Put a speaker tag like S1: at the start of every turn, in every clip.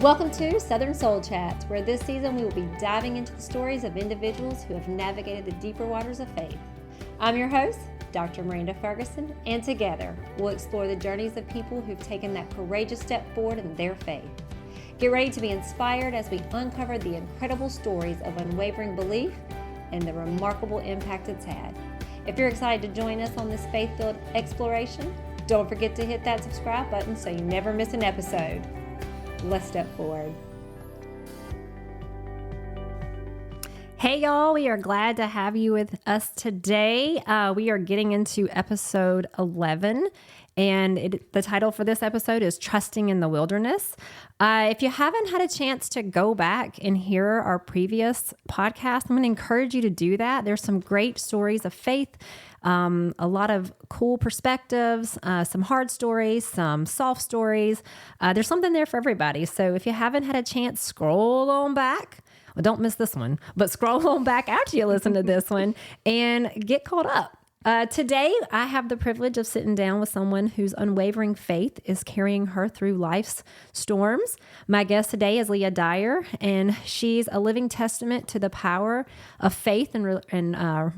S1: Welcome to Southern Soul Chats, where this season we will be diving into the stories of individuals who have navigated the deeper waters of faith. I'm your host, Dr. Miranda Ferguson, and together we'll explore the journeys of people who've taken that courageous step forward in their faith. Get ready to be inspired as we uncover the incredible stories of unwavering belief and the remarkable impact it's had. If you're excited to join us on this faith-filled exploration, don't forget to hit that subscribe button so you never miss an episode. Let's step forward. Hey y'all, we are glad to have you with us today. We are getting into episode 11, and the title for this episode is Trusting in the Wilderness. If you haven't had a chance to go back and hear our previous podcast, I'm going to encourage you to do that. There's some great stories of faith, a lot of cool perspectives, some hard stories, some soft stories. There's something there for everybody. So if you haven't had a chance, scroll on back. Well, don't miss this one, but scroll on back after you listen to this one and get caught up. Today, I have the privilege of sitting down with someone whose unwavering faith is carrying her through life's storms. My guest today is Leah Dyer, and she's a living testament to the power of faith and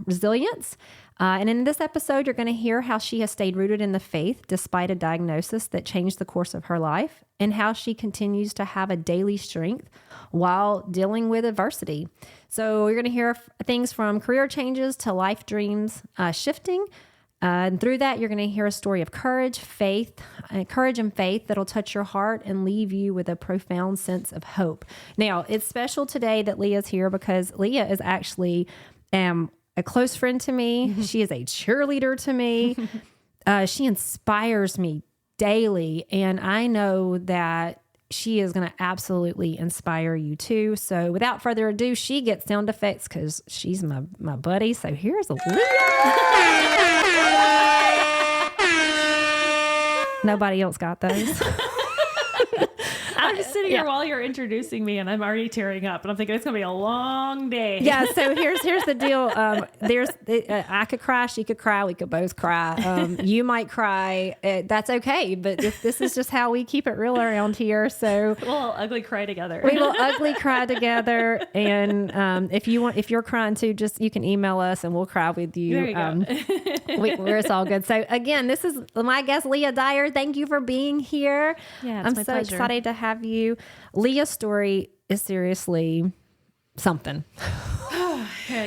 S1: resilience. And in this episode, you're going to hear how she has stayed rooted in the faith despite a diagnosis that changed the course of her life, and how she continues to have a daily strength while dealing with adversity. So you're going to hear things from career changes to life dreams shifting. And through that, you're going to hear a story of courage and faith that'll touch your heart and leave you with a profound sense of hope. Now, it's special today that Leah's here because Leah is actually a close friend to me. She is a cheerleader to me. She inspires me daily, and I know that she is going to absolutely inspire you too. So without further ado, she gets sound effects because she's my buddy. So here's Leah. Nobody else got those.
S2: I'm just sitting here while you're introducing me, and I'm already tearing up, and I'm thinking it's gonna be a long day.
S1: Yeah. So here's the deal. I could cry, she could cry, we could both cry. You might cry. That's okay. But this is just how we keep it real around here. So
S2: we'll ugly cry together.
S1: We will ugly cry together. And if you're crying too, you can email us and we'll cry with you.
S2: There you go.
S1: It's all good. So again, this is my guest, Leah Dyer. Thank you for being here.
S2: Yeah,
S1: I'm
S2: my
S1: so
S2: pleasure.
S1: excited to have you. Leah's story is seriously something.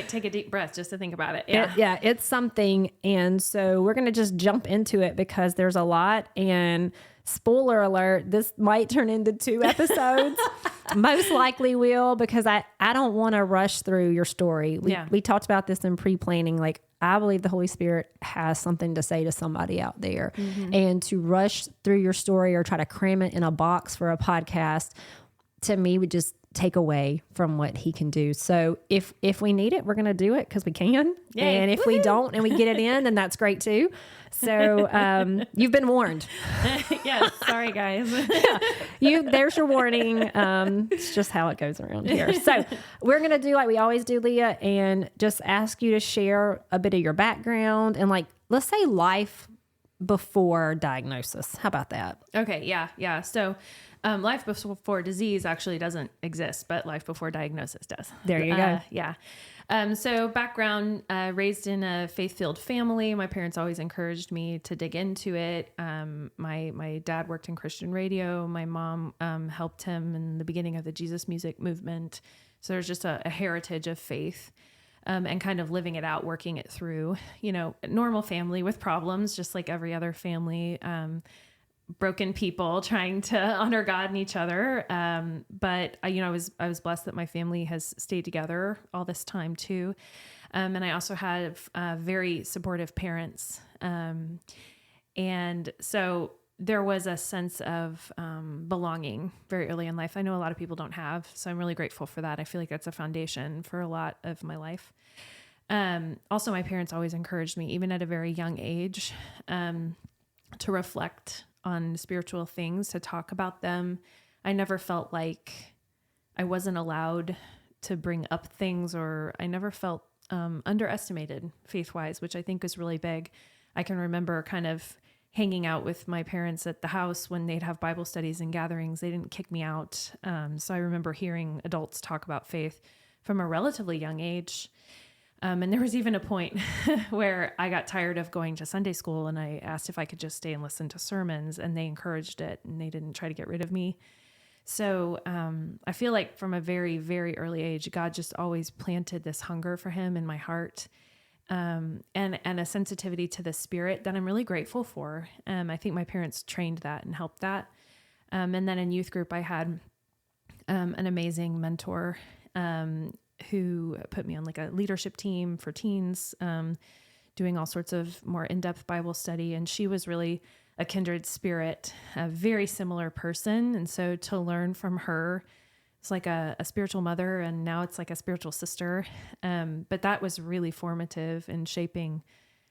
S2: Take a deep breath just to think about it.
S1: Yeah, it's something. And so we're going to just jump into it because there's a lot. And spoiler alert, this might turn into 2 episodes. Most likely will, because I don't want to rush through your story. We talked about this in pre-planning. Like, I believe the Holy Spirit has something to say to somebody out there. Mm-hmm. And to rush through your story or try to cram it in a box for a podcast, to me, would just take away from what he can do. So if we need it, we're going to do it because we can. Yay. And if we don't and we get it in, then that's great too. So you've been warned.
S2: Yes. Sorry, guys.
S1: There's your warning. It's just how it goes around here. So we're going to do like we always do, Leah, and just ask you to share a bit of your background and, like, let's say life before diagnosis. How about that?
S2: Okay. Yeah. So life before disease actually doesn't exist, but life before diagnosis does.
S1: There you go.
S2: Yeah. So background, raised in a faith-filled family. My parents always encouraged me to dig into it. My dad worked in Christian radio. My mom helped him in the beginning of the Jesus music movement. So there's just a heritage of faith. And kind of living it out, working it through, a normal family with problems, just like every other family, broken people trying to honor God and each other. But I was blessed that my family has stayed together all this time too. And I also have very supportive parents. And so there was a sense of belonging very early in life. I know a lot of people don't have, so I'm really grateful for that. I feel like that's a foundation for a lot of my life. Also, my parents always encouraged me, even at a very young age, to reflect on spiritual things, to talk about them. I never felt like I wasn't allowed to bring up things, or I never felt underestimated faith-wise, which I think is really big. I can remember kind of hanging out with my parents at the house when they'd have Bible studies and gatherings. They didn't kick me out. So I remember hearing adults talk about faith from a relatively young age. And there was even a point where I got tired of going to Sunday school, and I asked if I could just stay and listen to sermons, and they encouraged it, and they didn't try to get rid of me. So I feel like from a very, very early age, God just always planted this hunger for him in my heart, and a sensitivity to the Spirit that I'm really grateful for. I think my parents trained that and helped that. And then in youth group, I had an amazing mentor who put me on like a leadership team for teens, doing all sorts of more in-depth Bible study. And she was really a kindred spirit, a very similar person. And so to learn from her, it's like a spiritual mother, and now it's like a spiritual sister. But that was really formative in shaping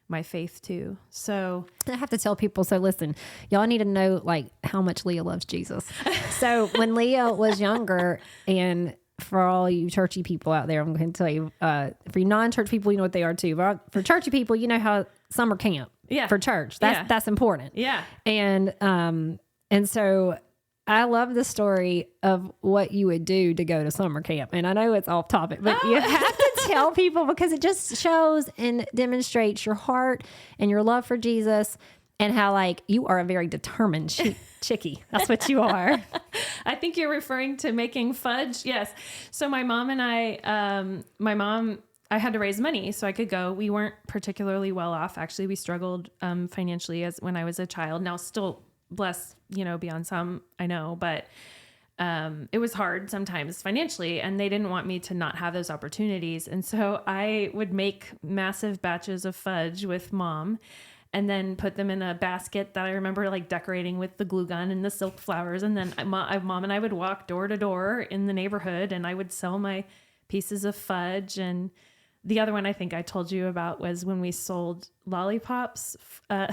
S2: my faith too. So
S1: I have to tell people, so listen, y'all need to know like how much Leah loves Jesus. So when Leah was younger, and for all you churchy people out there, I'm going to tell you, for you non-church people, you know what they are too. But for churchy people, you know how summer camp for church, that's important.
S2: Yeah.
S1: And so I love the story of what you would do to go to summer camp. And I know it's off topic, but you have to tell people, because it just shows and demonstrates your heart and your love for Jesus, and how like you are a very determined chickie. That's what you are.
S2: I think you're referring to making fudge. Yes. So my mom and I had to raise money so I could go. We weren't particularly well off. Actually, we struggled financially as when I was a child. Now still blessed, beyond some, I know, but it was hard sometimes financially, and they didn't want me to not have those opportunities. And so I would make massive batches of fudge with mom, and then put them in a basket that I remember like decorating with the glue gun and the silk flowers. And then mom and I would walk door to door in the neighborhood, and I would sell my pieces of fudge. And the other one I think I told you about was when we sold lollipops. I'm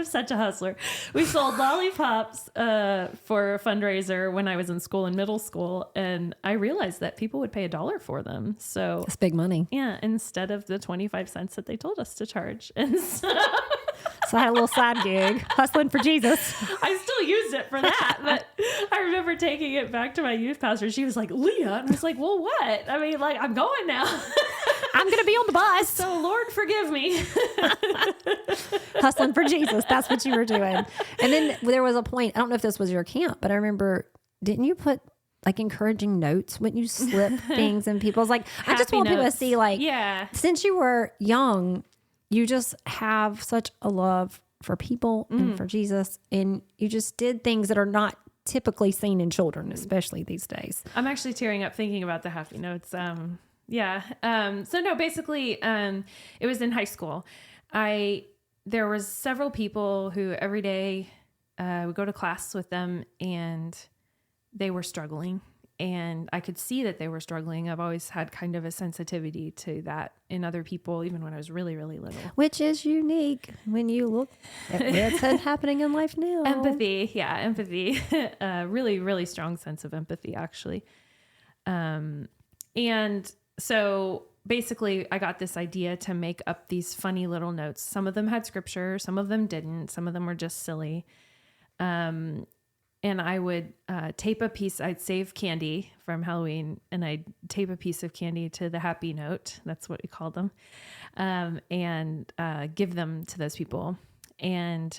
S2: such a hustler. We sold lollipops for a fundraiser when I was in school, in middle school, and I realized that people would pay $1 for them. So
S1: That's big money.
S2: yeah, instead of the 25 cents that they told us to charge. And so
S1: I had a little side gig, hustling for Jesus.
S2: I still used it for that, but I remember taking it back to my youth pastor. She was like, Leah, and I was like, well, what? I mean, like, I'm going now.
S1: I'm going to be on the bus.
S2: So Lord, forgive me.
S1: Hustling for Jesus. That's what you were doing. And then there was a point, I don't know if this was your camp, but I remember, didn't you put like encouraging notes? Wouldn't you slip things in people's, like, I just want people to see, like, since you were young, you just have such a love for people and for Jesus. And you just did things that are not typically seen in children, especially these days.
S2: I'm actually tearing up thinking about the happy notes. So no, basically, it was in high school. There was several people who every day would go to class with them, and they were struggling, and I could see that they were struggling. I've always had kind of a sensitivity to that in other people, even when I was really, really little.
S1: Which is unique when you look at what's happening in life now.
S2: Empathy. Really, really strong sense of empathy, actually. And so basically I got this idea to make up these funny little notes. Some of them had scripture, some of them didn't, some of them were just silly. And I would tape a piece, I'd save candy from Halloween, and I'd tape a piece of candy to the happy note. That's what we called them. And give them to those people. And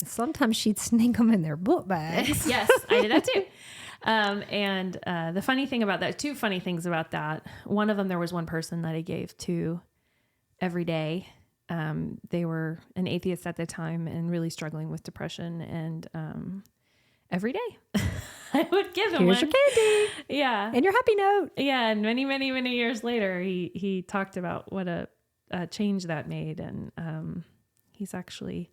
S1: sometimes she'd sneak them in their book bags.
S2: Yes, I did that too. And the funny thing about that, two funny things about that. One of them, there was one person that I gave to every day. They were an atheist at the time and really struggling with depression. And every day I would give him
S1: Here's
S2: one.
S1: your candy.
S2: Yeah.
S1: And your happy note.
S2: Yeah. And many, many, many years later, he talked about what a change that made. And he's actually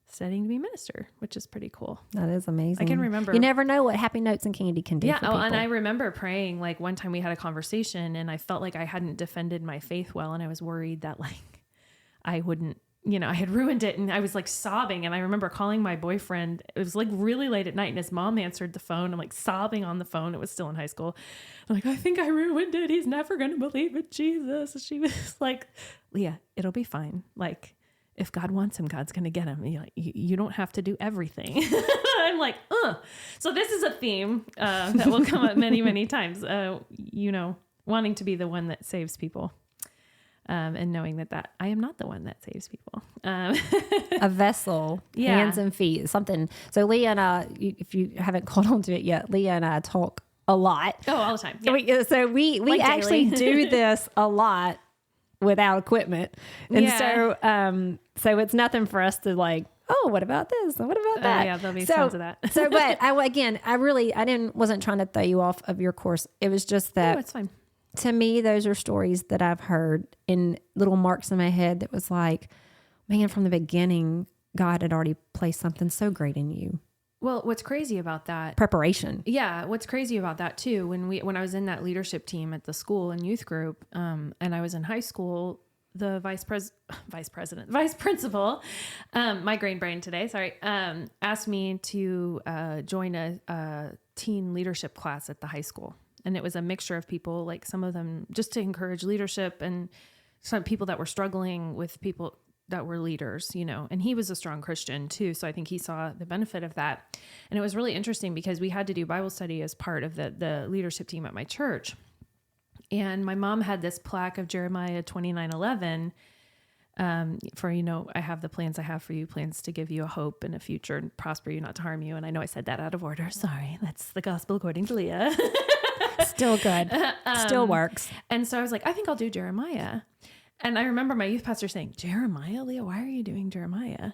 S2: studying to be a minister, which is pretty cool.
S1: That is amazing.
S2: I can remember.
S1: You never know what happy notes and candy can do for people.
S2: And I remember praying, like one time we had a conversation and I felt like I hadn't defended my faith well. And I was worried that like I wouldn't I had ruined it, and I was like sobbing. And I remember calling my boyfriend. It was like really late at night, and his mom answered the phone. I'm like sobbing on the phone. It was still in high school. I'm like, I think I ruined it. He's never going to believe in Jesus. And she was like, Leah, it'll be fine. Like, if God wants him, God's going to get him. You don't have to do everything. I'm like, So this is a theme that will come up many, many times, wanting to be the one that saves people. And knowing that I am not the one that saves people.
S1: A vessel, hands and feet, something. So Leah and I, if you haven't caught on to it yet, Leah and I talk a lot.
S2: Oh, all the time. Yeah.
S1: So we like actually do this a lot without equipment. And so it's nothing for us to like, oh, what about this? And what about that?
S2: Yeah, there'll be tons of that.
S1: But I wasn't trying to throw you off of your course. It was just that.
S2: Oh, it's fine.
S1: To me, those are stories that I've heard in little marks in my head that was like, man, from the beginning, God had already placed something so great in you.
S2: Well, what's crazy about that?
S1: Preparation.
S2: Yeah. What's crazy about that too, when I was in that leadership team at the school and youth group, and I was in high school, the vice principal, migraine brain today, sorry, asked me to join a teen leadership class at the high school. And it was a mixture of people, like some of them just to encourage leadership, and some people that were struggling with people that were leaders, and he was a strong Christian too. So I think he saw the benefit of that. And it was really interesting because we had to do Bible study as part of the leadership team at my church. And my mom had this plaque of Jeremiah 29:11, for, I have the plans I have for you, plans to give you a hope and a future and prosper you, not to harm you. And I know I said that out of order. Sorry. That's the gospel according to Leah.
S1: Still good. Still works.
S2: And so I was like, I think I'll do Jeremiah. And I remember my youth pastor saying, Jeremiah, Leah, why are you doing Jeremiah?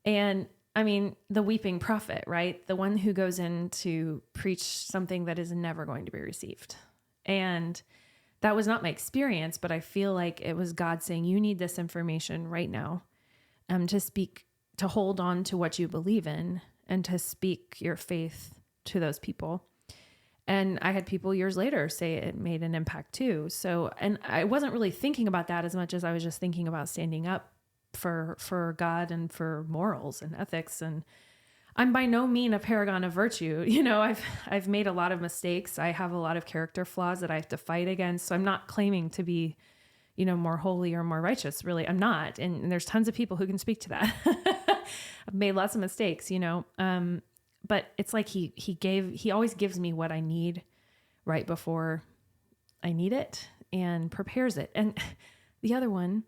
S2: And I mean, the weeping prophet, right? The one who goes in to preach something that is never going to be received. And that was not my experience, but I feel like it was God saying, you need this information right now, to speak, to hold on to what you believe in, and to speak your faith to those people. And I had people years later say it made an impact too. So, and I wasn't really thinking about that as much as I was just thinking about standing up for God and for morals and ethics. And I'm by no means a paragon of virtue. I've made a lot of mistakes. I have a lot of character flaws that I have to fight against. So I'm not claiming to be, more holy or more righteous. Really, I'm not. And there's tons of people who can speak to that. I've made lots of mistakes, but it's like he always gives me what I need right before I need it and prepares it. And the other one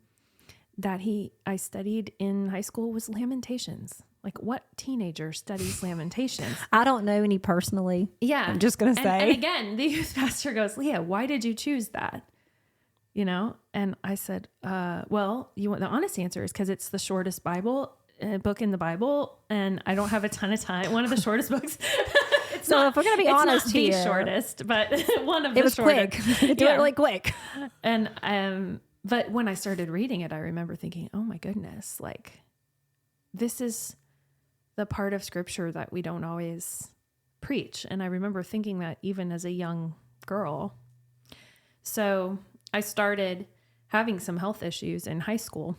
S2: that I studied in high school was Lamentations. Like, what teenager studies Lamentations?
S1: I don't know any personally.
S2: Yeah.
S1: I'm just going to say.
S2: And again, the youth pastor goes, Leah, why did you choose that? And I said, well, the honest answer is because it's the shortest book in the Bible, and I don't have a ton of time. One of the shortest books.
S1: If we're going to be honest
S2: not
S1: here,
S2: the shortest, but one of the shortest.
S1: It was quick. Do it really quick.
S2: And but when I started reading it, I remember thinking, oh my goodness, like this is the part of scripture that we don't always preach. And I remember thinking that even as a young girl. So I started having some health issues in high school.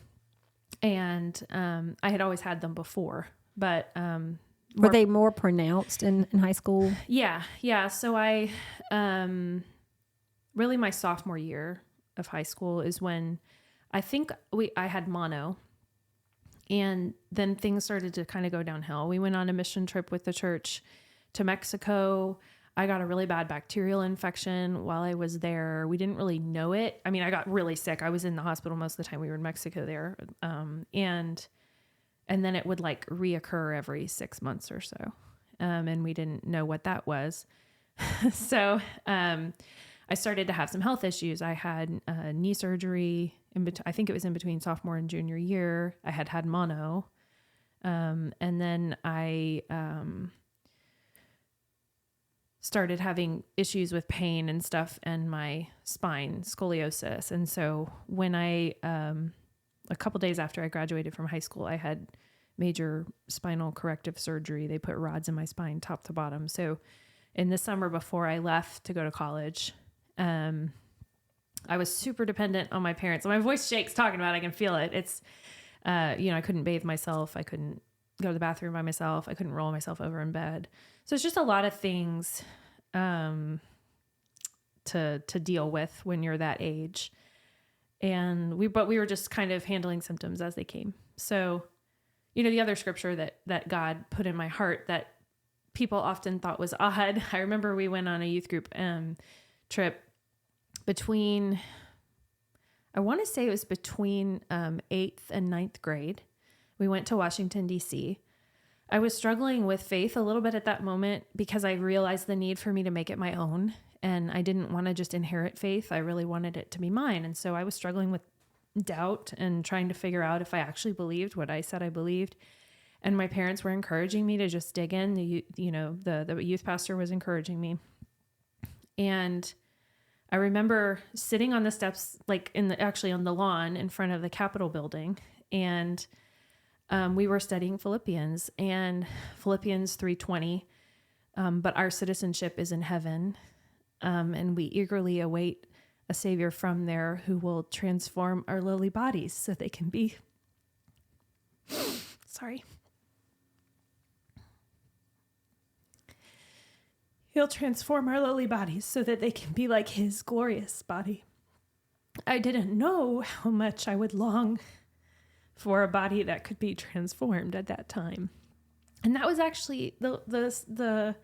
S2: And I had always had them before, but
S1: were they more pronounced in high school?
S2: Yeah. So I really my sophomore year of high school is when I think I had mono, and then things started to kind of go downhill. We went on a mission trip with the church to Mexico. I got a really bad bacterial infection while I was there. We didn't really know it. I mean, I got really sick. I was in the hospital most of the time we were in Mexico there. And then it would like reoccur every 6 months or so. And we didn't know what that was. So I started to have some health issues. I had knee surgery I think it was in between sophomore and junior year. I had mono. And then I started having issues with pain and stuff and my spine, scoliosis. And so when a couple days after I graduated from high school, I had major spinal corrective surgery. They put rods in my spine, top to bottom. So in the summer before I left to go to college, I was super dependent on my parents. My voice shakes talking about it. I can feel it. I couldn't bathe myself. I couldn't go to the bathroom by myself. I couldn't roll myself over in bed. So it's just a lot of things to deal with when you're that age. And we were just kind of handling symptoms as they came. So, the other scripture that God put in my heart that people often thought was odd. I remember we went on a youth group trip between, I want to say it was between 8th and 9th grade. We went to Washington, D.C. I was struggling with faith a little bit at that moment because I realized the need for me to make it my own. And I didn't want to just inherit faith. I really wanted it to be mine. And so I was struggling with doubt and trying to figure out if I actually believed what I said I believed. And my parents were encouraging me to just dig in. The youth pastor was encouraging me. And I remember sitting on the steps, like actually on the lawn in front of the Capitol building. And we were studying Philippians 3:20. But our citizenship is in heaven. And we eagerly await a Savior from there who will transform our lowly bodies so they can be, He'll transform our lowly bodies so that they can be like his glorious body. I didn't know how much I would long for a body that could be transformed at that time. And that was actually the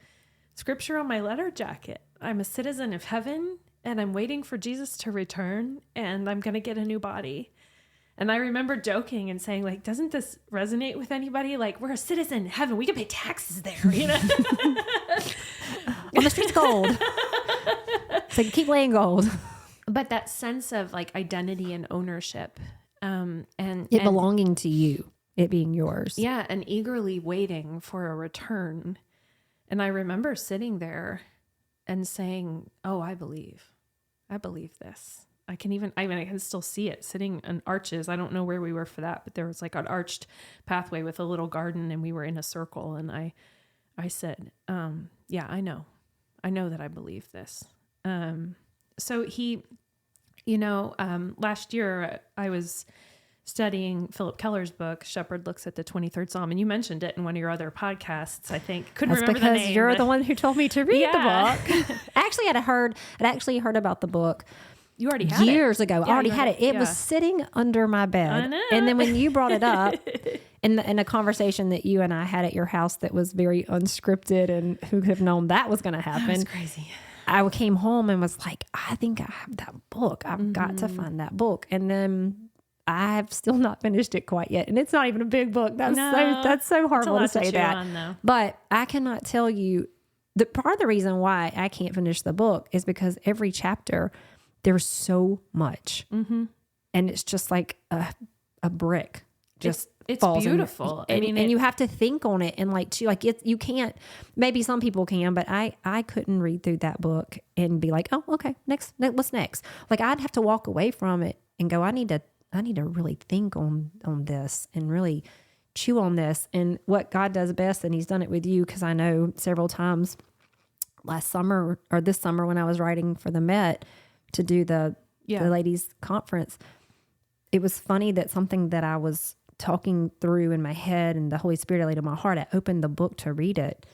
S2: scripture on my letter jacket. I'm a citizen of heaven and I'm waiting for Jesus to return and I'm going to get a new body. And I remember joking and saying, like, doesn't this resonate with anybody? Like, we're a citizen in heaven. We can pay taxes there,
S1: On the street's gold. So keep laying gold.
S2: But that sense of like identity and ownership, and
S1: belonging to you, it being yours.
S2: Yeah. And eagerly waiting for a return. And I remember sitting there and saying, oh, I believe this. I can still see it sitting in arches. I don't know where we were for that, but there was like an arched pathway with a little garden and we were in a circle. And I said, yeah, I know that I believe this. So he, last year I was studying Philip Keller's book, Shepherd Looks at the 23rd Psalm. And you mentioned it in one of your other podcasts, I think. Couldn't remember the name.
S1: That's because you're the one who told me to read the book. Actually, I'd actually heard about the book.
S2: You already had
S1: years ago.
S2: Yeah,
S1: I already had it. It was sitting under my bed.
S2: I know.
S1: And then when you brought it up in a conversation that you and I had at your house that was very unscripted, and who could have known that was going to happen?
S2: That was crazy.
S1: I came home and was like, I think I have that book. I've got to find that book. And then I've still not finished it quite yet. And it's not even a big book. That's so horrible to say that. But I cannot tell you part of the reason why I can't finish the book is because every chapter there's so much, and it's just like a brick. Just
S2: it's beautiful.
S1: And you have to think on it, and you can't. Maybe some people can, but I couldn't read through that book and be like, oh, okay, next, what's next? Like I'd have to walk away from it and go, I need to really think on this and really chew on this. And what God does best, and He's done it with you, because I know several times last summer or this summer when I was writing for the Met to do the ladies' conference, it was funny that something that I was talking through in my head and the Holy Spirit laid on my heart, I opened the book to read it,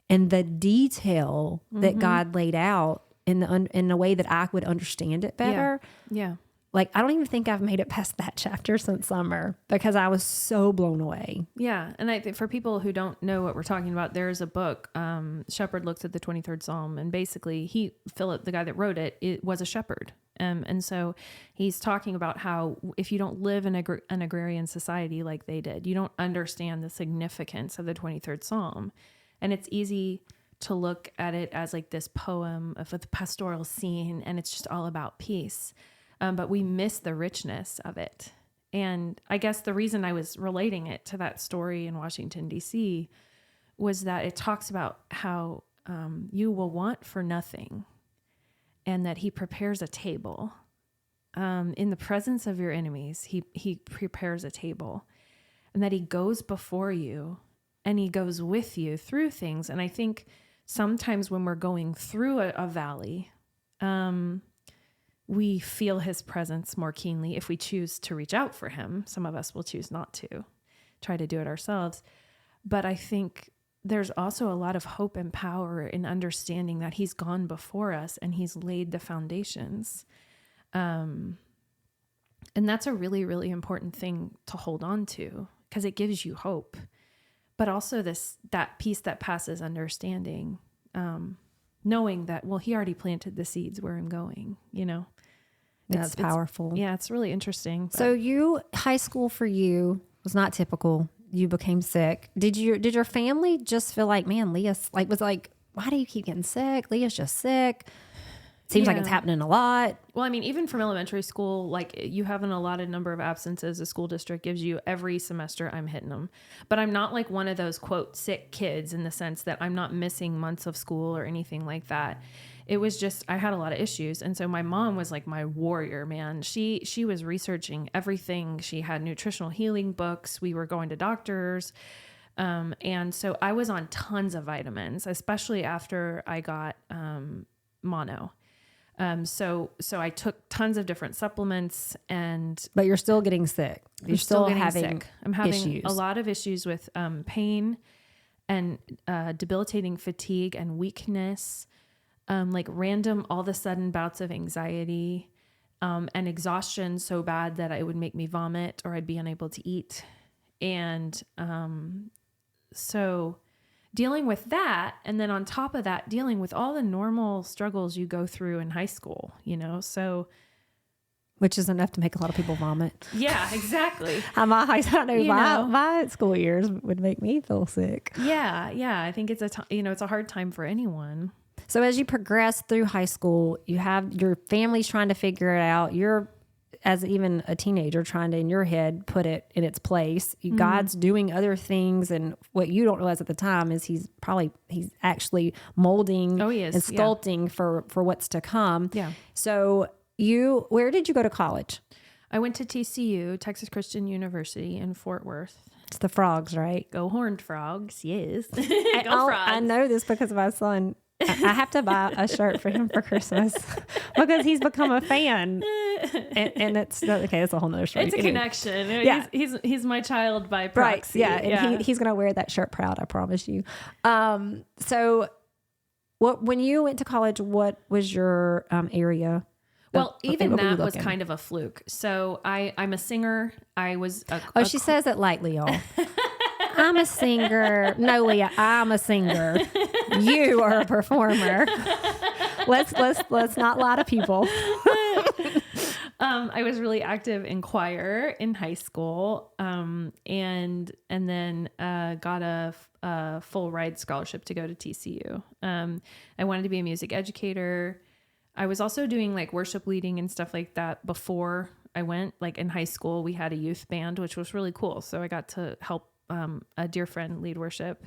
S1: and the detail that God laid out in a way that I would understand it better.
S2: Yeah.
S1: Like, I don't even think I've made it past that chapter since summer because I was so blown away.
S2: Yeah. And I think for people who don't know what we're talking about, there's a book, Shepherd Looks at the 23rd Psalm. And basically Philip, the guy that wrote it was a shepherd. And so he's talking about how if you don't live in an agrarian society like they did, you don't understand the significance of the 23rd Psalm. And it's easy to look at it as like this poem of a pastoral scene, and it's just all about peace. But we miss the richness of it. And I guess the reason I was relating it to that story in Washington, D.C. was that it talks about how you will want for nothing, and that He prepares a table. In the presence of your enemies, he prepares a table, and that He goes before you and He goes with you through things. And I think sometimes when we're going through a valley, we feel his presence more keenly if we choose to reach out for him. Some of us will choose not to, try to do it ourselves. But I think there's also a lot of hope and power in understanding that he's gone before us and he's laid the foundations. And that's a really, really important thing to hold on to, because it gives you hope, but also that peace that passes understanding, knowing that, well, he already planted the seeds where I'm going,
S1: That's powerful.
S2: It's really interesting.
S1: So high school for you was not typical. You became sick. Did your family just feel like, man, Leah's was like, why do you keep getting sick? Leah's just sick. Seems like it's happening a lot.
S2: Well, I mean, even from elementary school, like you have an allotted number of absences. The school district gives you every semester. I'm hitting them, but I'm not like one of those quote sick kids in the sense that I'm not missing months of school or anything like that. It was just, I had a lot of issues. And so my mom was like my warrior, man. She was researching everything. She had nutritional healing books. We were going to doctors. And so I was on tons of vitamins, especially after I got, mono. So I took tons of different supplements but
S1: you're still getting sick. You're still having
S2: sick. I'm having
S1: issues.
S2: A lot of issues with, pain and, debilitating fatigue and weakness. Like random, all of a sudden bouts of anxiety, and exhaustion so bad that it would make me vomit or I'd be unable to eat. And, so dealing with that. And then on top of that, dealing with all the normal struggles you go through in high school, so.
S1: Which is enough to make a lot of people vomit.
S2: Yeah, exactly.
S1: My school years would make me feel sick.
S2: Yeah. I think it's it's a hard time for anyone.
S1: So as you progress through high school, you have your family's trying to figure it out. You're, as even a teenager, trying to, in your head, put it in its place. God's doing other things. And what you don't realize at the time is he's actually molding and sculpting for what's to come.
S2: Yeah.
S1: So where did you go to college?
S2: I went to TCU, Texas Christian University in Fort Worth.
S1: It's the frogs, right?
S2: Go Horned Frogs. Yes. Go
S1: Frogs. I know this because my son, I have to buy a shirt for him for Christmas because he's become a fan, and it's okay. It's a whole nother story.
S2: It's a connection. Yeah. He's my child by proxy.
S1: Right. Yeah. And he's going to wear that shirt proud. I promise you. So when you went to college, what was your area?
S2: Well, even that was kind of a fluke. So I'm a singer. I was
S1: she says it lightly, y'all. I'm a singer. No, Leah, I'm a singer. You are a performer. Let's not lie to people.
S2: I was really active in choir in high school, and then got a full ride scholarship to go to TCU. I wanted to be a music educator. I was also doing like worship leading and stuff like that before I went. Like in high school, we had a youth band, which was really cool. So I got to help a dear friend lead worship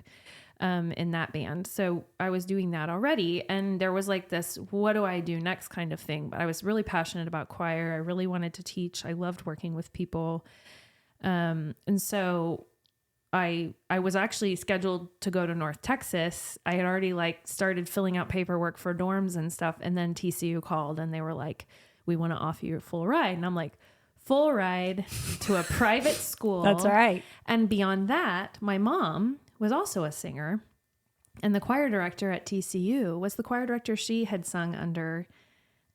S2: in that band. So I was doing that already. And there was like this, what do I do next kind of thing? But I was really passionate about choir. I really wanted to teach. I loved working with people. And so I was actually scheduled to go to North Texas. I had already started filling out paperwork for dorms and stuff. And then TCU called and they were like, we want to offer you a full ride. And I'm like, full ride to a private school.
S1: That's right.
S2: And beyond that, my mom was also a singer. And the choir director at TCU was the choir director she had sung under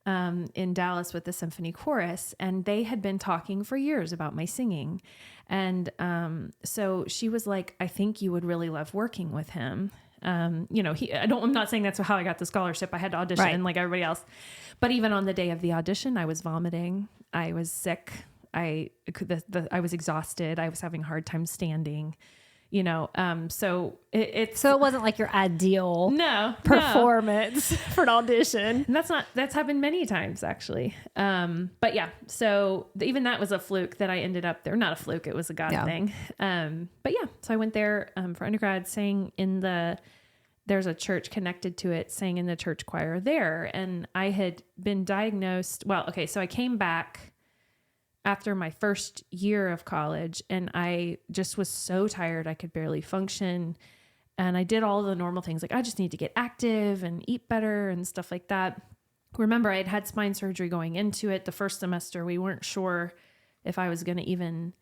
S2: in Dallas with the symphony chorus. And they had been talking for years about my singing. And so she was like, I think you would really love working with him. I'm not saying that's how I got the scholarship. I had to audition like everybody else. But even on the day of the audition, I was vomiting. I was sick. I was exhausted. I was having a hard time standing. So it
S1: wasn't like your ideal performance for an audition.
S2: And that's happened many times actually. But yeah, so even that was a fluke that I ended up there. Not a fluke. It was a God thing. But yeah, so I went there, for undergrad, sang there's a church connected to it, sang in the church choir there. And I had been diagnosed. Well, okay. So I came back after my first year of college and I just was so tired. I could barely function. And I did all the normal things. Like I just need to get active and eat better and stuff like that. remember I had spine surgery going into it. The first semester, we weren't sure if I was going to even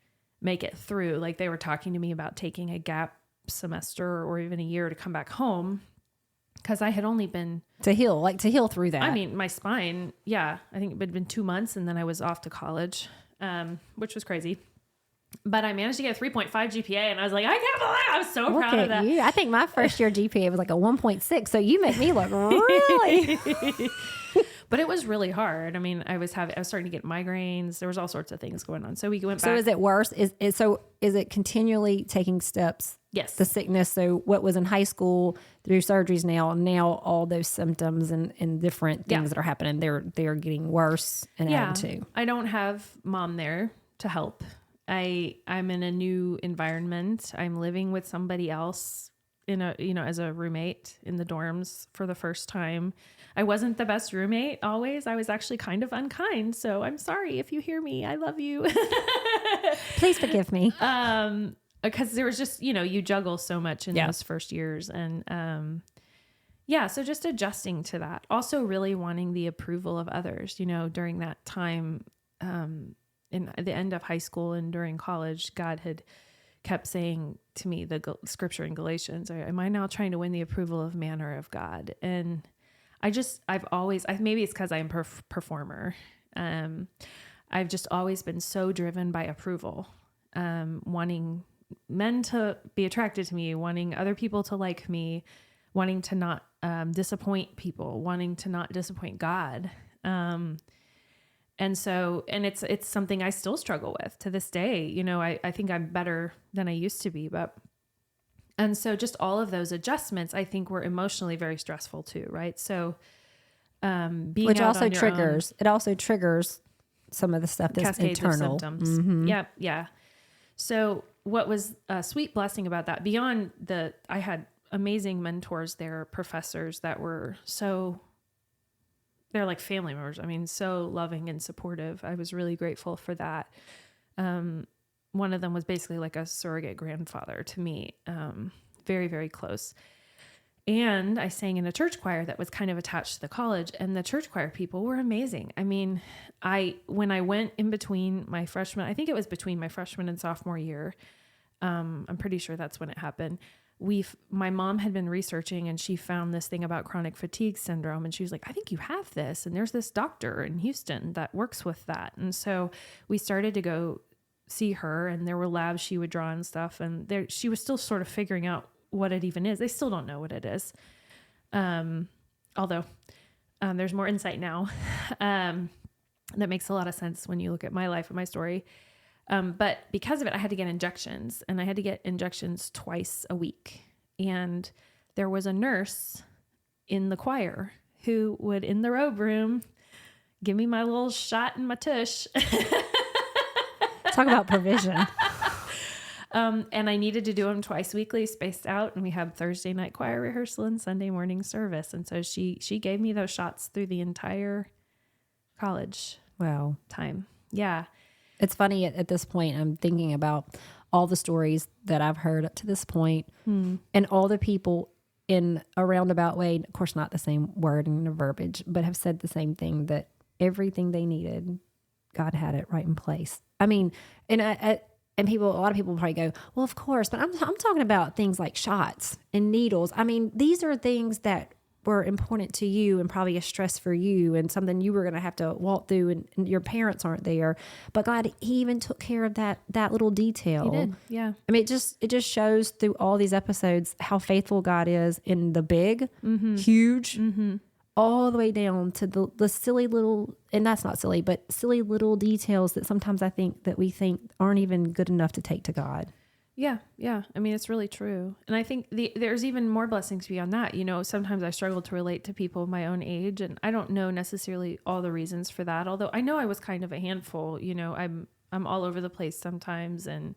S2: make it through. Like they were talking to me about taking a gap semester or even a year to come back home. Cause I had only been
S1: to heal through that.
S2: I mean, my spine, I think it had been 2 months and then I was off to college, which was crazy. But I managed to get a 3.5 GPA and I was like, I can't believe it. I was so proud of that.
S1: You. I think my first year GPA was like a 1.6. So you make me look really.
S2: But it was really hard. I mean, I was starting to get migraines. There was all sorts of things going on. So we went back.
S1: So is it worse? Is it continually taking steps?
S2: Yes.
S1: The sickness. So what was in high school through surgeries now all those symptoms and different things that are happening, they're getting worse and added to.
S2: I don't have mom there to help. I'm in a new environment. I'm living with somebody else as a roommate in the dorms for the first time. I wasn't the best roommate always. I was actually kind of unkind. So I'm sorry if you hear me. I love you.
S1: Please forgive me.
S2: Because there was just, you juggle so much in those first years. And so just adjusting to that. Also really wanting the approval of others, during that time in the end of high school and during college, God had kept saying to me, the scripture in Galatians, am I now trying to win the approval of man or of God? And maybe it's because I'm a performer. I've just always been so driven by approval, wanting men to be attracted to me, wanting other people to like me, wanting to not disappoint people, wanting to not disappoint God. And it's something I still struggle with to this day. I think I'm better than I used to be, and so just all of those adjustments, I think were emotionally very stressful too. Right. So, it also
S1: triggers some of the stuff that's internal
S2: symptoms.
S1: Mm-hmm.
S2: Yeah. So what was a sweet blessing about that, beyond I had amazing mentors there, professors that were they're like family members. I mean, so loving and supportive. I was really grateful for that. One of them was basically like a surrogate grandfather to me, very, very close. And I sang in a church choir that was kind of attached to the college, and the church choir people were amazing. I mean, when I went in between my freshman, I think it was between my freshman and sophomore year. I'm pretty sure that's when it happened. My mom had been researching and she found this thing about chronic fatigue syndrome. And she was like, I think you have this. And there's this doctor in Houston that works with that. And so we started to go see her, and there were labs she would draw and stuff. And she was still sort of figuring out what it even is. They still don't know what it is. Although there's more insight now. That makes a lot of sense when you look at my life and my story. But because of it, I had to get injections, and I had to get injections twice a week. And there was a nurse in the choir who would, in the robe room, give me my little shot in my tush.
S1: Talk about provision.
S2: And I needed to do them twice weekly, spaced out. And we had Thursday night choir rehearsal and Sunday morning service. And so she gave me those shots through the entire college time. Yeah.
S1: It's funny at this point, I'm thinking about all the stories that I've heard up to this point, and all the people in a roundabout way, of course, not the same word and verbiage, but have said the same thing, that everything they needed, God had it right in place. I mean, and a lot of people probably go, well, of course, but I'm talking about things like shots and needles. I mean, these are things that were important to you and probably a stress for you and something you were going to have to walk through, and your parents aren't there. But God, he even took care of that little detail.
S2: He did. Yeah.
S1: I mean, it just shows through all these episodes how faithful God is in the big, huge, all the way down to the silly little, and that's not silly, but silly little details that sometimes I think that we think aren't even good enough to take to God.
S2: Yeah. I mean, it's really true. And I think there's even more blessings beyond that. Sometimes I struggle to relate to people of my own age, and I don't know necessarily all the reasons for that. Although I know I was kind of a handful, I'm all over the place sometimes, and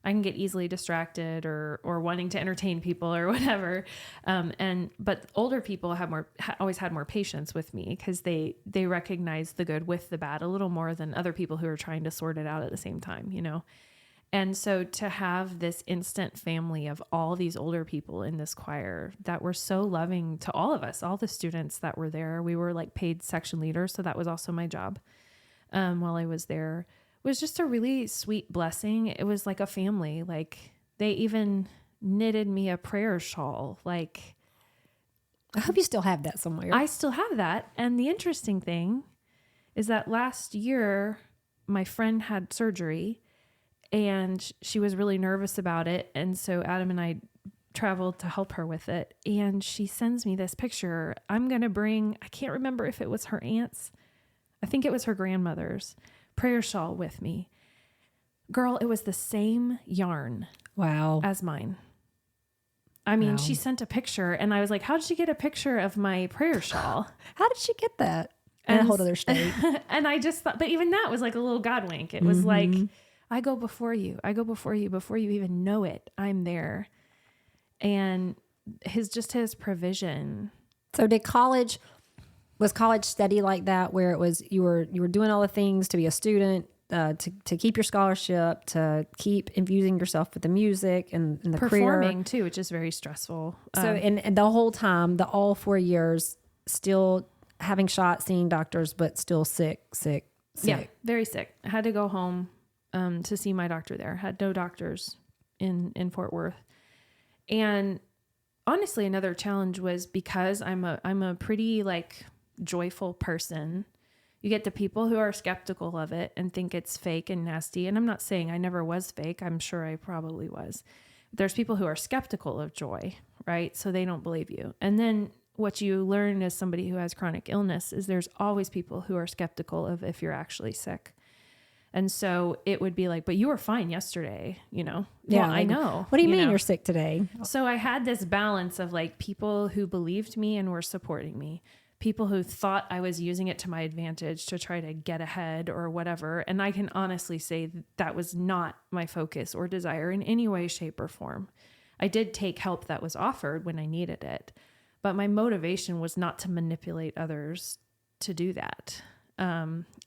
S2: I can get easily distracted or wanting to entertain people or whatever. But older people always had more patience with me, because they recognize the good with the bad a little more than other people who are trying to sort it out at the same time, And so to have this instant family of all these older people in this choir that were so loving to all of us, all the students that were there, we were like paid section leaders. So that was also my job while I was there, was just a really sweet blessing. It was like a family. Like they even knitted me a prayer shawl. Like,
S1: I hope you still have that somewhere.
S2: I still have that. And the interesting thing is that last year, my friend had surgery and she was really nervous about it. And so Adam and I traveled to help her with it. And she sends me this picture. I'm going to bring, I can't remember if it was her aunt's, I think it was her grandmother's prayer shawl with me. Girl, it was the same yarn
S1: Wow.
S2: as mine. I mean,
S1: Wow.
S2: she sent a picture and I was like, how did she get a picture of my prayer shawl?
S1: How did she get that? In a whole other state.
S2: And I just thought, but even that was like a little God wink. It was like, I go before you. I go before you you even know it. I'm there. And his provision.
S1: So was college steady like that, where it was, you were doing all the things to be a student, to keep your scholarship, to keep infusing yourself with the music and the
S2: Performing
S1: career.
S2: too, which is very stressful.
S1: So, and the whole time, all 4 years, still having shots, seeing doctors, but still sick.
S2: Yeah, very sick. I had to go home to see my doctor there. Had no doctors in Fort Worth. And honestly, another challenge was because I'm a pretty like joyful person. You get the people who are skeptical of it and think it's fake and nasty. And I'm not saying I never was fake. I'm sure I probably was. There's people who are skeptical of joy, right? So they don't believe you. And then what you learn as somebody who has chronic illness is there's always people who are skeptical of if you're actually sick. And so it would be like, but you were fine yesterday, you know?
S1: Yeah,
S2: well,
S1: like,
S2: I know.
S1: What do you mean
S2: know?
S1: you're sick today?
S2: So I had this balance of like people who believed me and were supporting me, people who thought I was using it to my advantage to try to get ahead or whatever. And I can honestly say that was not my focus or desire in any way, shape, or form. I did take help that was offered when I needed it, but my motivation was not to manipulate others to do that.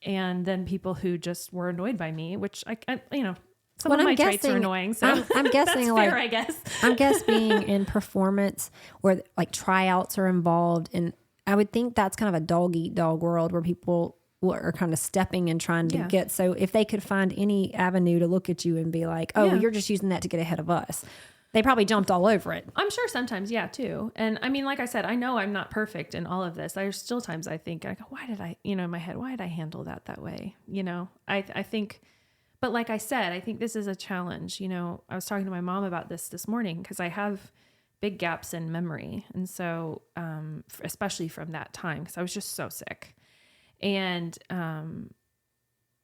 S2: And then people who just were annoyed by me, which I you know, some of my traits are annoying. So
S1: I'm guessing
S2: that's
S1: like,
S2: fair, I guess.
S1: I'm guess being in performance where like tryouts are involved, and I would think that's kind of a dog eat dog world where people are kind of stepping and trying to get. So if they could find any avenue to look at you and be like, oh, you're just using that to get ahead of us, they probably jumped all over it.
S2: I'm sure sometimes, yeah, too. And I mean, like I said, I know I'm not perfect in all of this. There's still times I think, I go, why did I, you know, in my head, why did I handle that way? You know, I think, but like I said, I think this is a challenge. You know, I was talking to my mom about this morning because I have big gaps in memory. And so, especially from that time, because I was just so sick. And,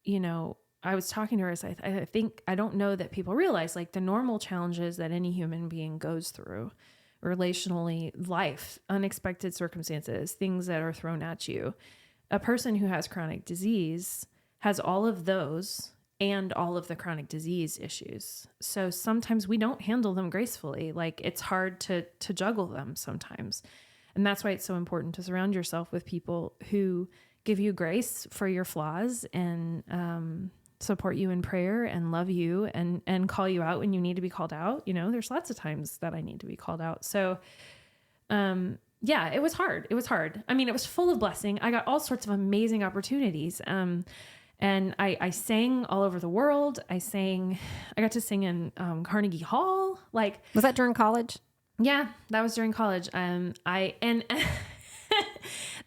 S2: you know, I was talking to her as I think, I don't know that people realize like the normal challenges that any human being goes through relationally, life, unexpected circumstances, things that are thrown at you. A person who has chronic disease has all of those and all of the chronic disease issues. So sometimes we don't handle them gracefully. Like it's hard to juggle them sometimes. And that's why it's so important to surround yourself with people who give you grace for your flaws and, support you in prayer and love you and call you out when you need to be called out. You know, there's lots of times that I need to be called out. So, yeah, it was hard. It was hard. I mean, it was full of blessing. I got all sorts of amazing opportunities. And I sang all over the world. I got to sing in, Carnegie Hall. Like,
S1: Was that during college?
S2: Yeah, that was during college.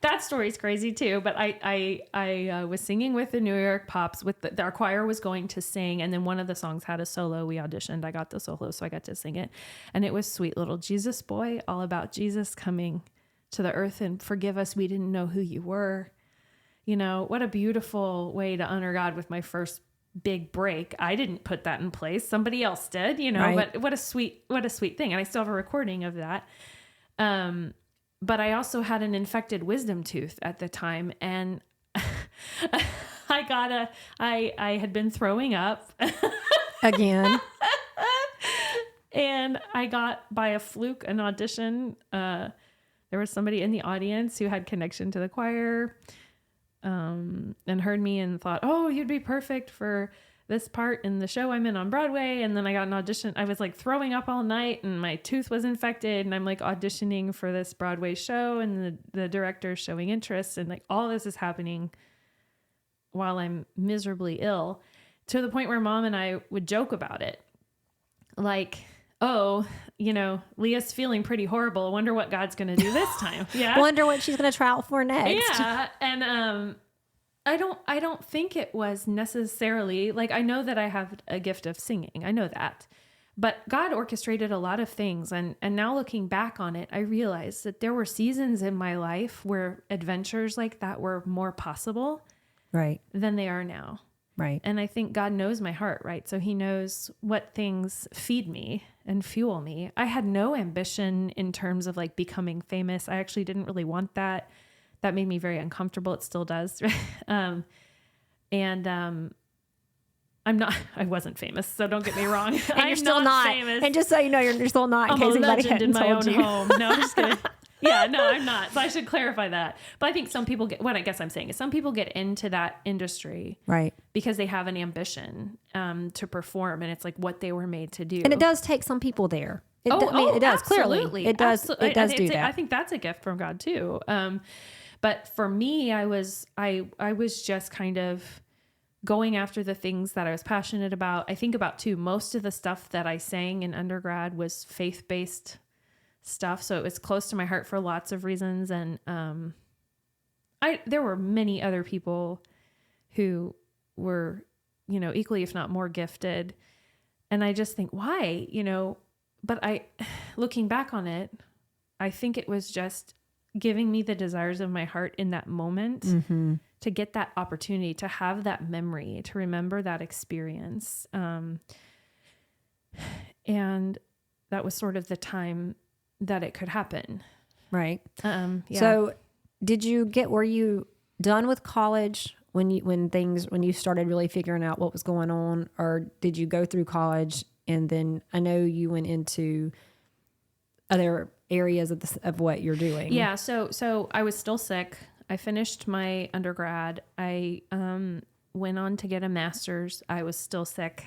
S2: That story's crazy too, but I was singing with the New York Pops with our choir was going to sing. And then one of the songs had a solo. We auditioned. I got the solo, so I got to sing it. And it was Sweet Little Jesus Boy, all about Jesus coming to the earth and forgive us. We didn't know who you were. You know, what a beautiful way to honor God with my first big break. I didn't put that in place. Somebody else did, you know,
S1: Right.
S2: but what a sweet thing. And I still have a recording of that. But I also had an infected wisdom tooth at the time. And I had been throwing up
S1: Again.
S2: and I got by a fluke an audition. There was somebody in the audience who had connection to the choir, and heard me and thought, oh, you'd be perfect for this part in the show I'm in on Broadway. And then I got an audition. I was like throwing up all night and my tooth was infected and I'm like auditioning for this Broadway show and the director is showing interest and like all this is happening while I'm miserably ill, to the point where Mom and I would joke about it. Like, oh, Leah's feeling pretty horrible. I wonder what God's going to do this time. Yeah.
S1: Wonder what she's going to try out for next.
S2: Yeah. And, I don't think it was necessarily like, I know that I have a gift of singing. I know that, but God orchestrated a lot of things. And now looking back on it, I realized that there were seasons in my life where adventures like that were more possible
S1: right,
S2: than they are now.
S1: Right.
S2: And I think God knows my heart, right? So he knows what things feed me and fuel me. I had no ambition in terms of like becoming famous. I actually didn't really want that. That made me very uncomfortable. It still does. I wasn't famous, so don't get me wrong.
S1: And you're still not famous. And just so you know, you're still not.
S2: I'm a legend in my own home. No, I'm just kidding. Yeah, no, I'm not. So I should clarify that. But I think some people what I guess I'm saying is some people get into that industry
S1: right
S2: because they have an ambition to perform, and it's like what they were made to do.
S1: And it does take some people there. It does
S2: absolutely.
S1: Clearly. It does. It does do that.
S2: I think that's a gift from God too. But for me, I was just kind of going after the things that I was passionate about. I think about too, most of the stuff that I sang in undergrad was faith-based stuff. So it was close to my heart for lots of reasons. And there were many other people who were, equally, if not more gifted. And I just think, why, but looking back on it, I think it was just giving me the desires of my heart in that moment to get that opportunity, to have that memory, to remember that experience. And that was sort of the time that it could happen.
S1: Right.
S2: Yeah.
S1: So were you done with college when you started really figuring out what was going on, or did you go through college and then I know you went into other areas of what you're doing?
S2: Yeah. So I was still sick. I finished my undergrad. I went on to get a master's. I was still sick,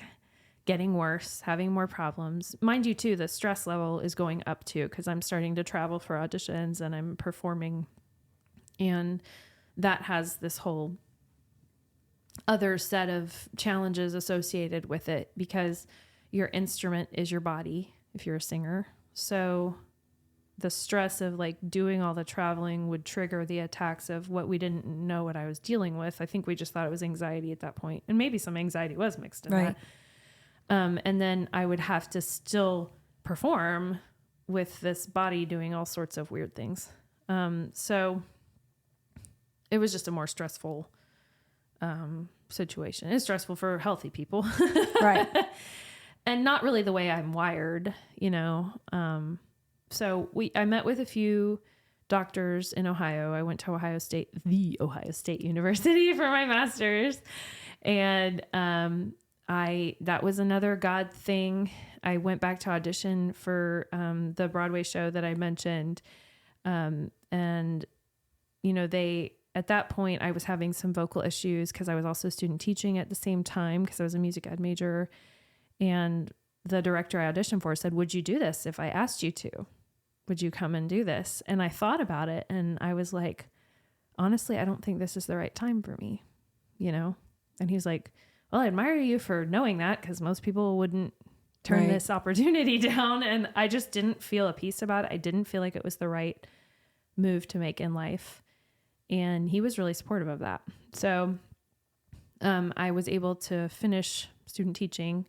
S2: getting worse, having more problems. Mind you, too, the stress level is going up, too, because I'm starting to travel for auditions and I'm performing. And that has this whole other set of challenges associated with it because your instrument is your body if you're a singer. So the stress of like doing all the traveling would trigger the attacks of what we didn't know what I was dealing with. I think we just thought it was anxiety at that point, and maybe some anxiety was mixed in that. And then I would have to still perform with this body doing all sorts of weird things. So it was just a more stressful situation. It's stressful for healthy people.
S1: Right.
S2: And not really the way I'm wired, So I met with a few doctors in Ohio. I went to Ohio State University for my master's. And that was another God thing. I went back to audition for the Broadway show that I mentioned. And at that point, I was having some vocal issues because I was also student teaching at the same time because I was a music ed major. And the director I auditioned for said, "Would you do this if I asked you to? Would you come and do this?" And I thought about it and I was like, honestly, I don't think this is the right time for me, And he's like, "Well, I admire you for knowing that because most people wouldn't turn this opportunity down." And I just didn't feel a peace about it. I didn't feel like it was the right move to make in life. And he was really supportive of that. So I was able to finish student teaching.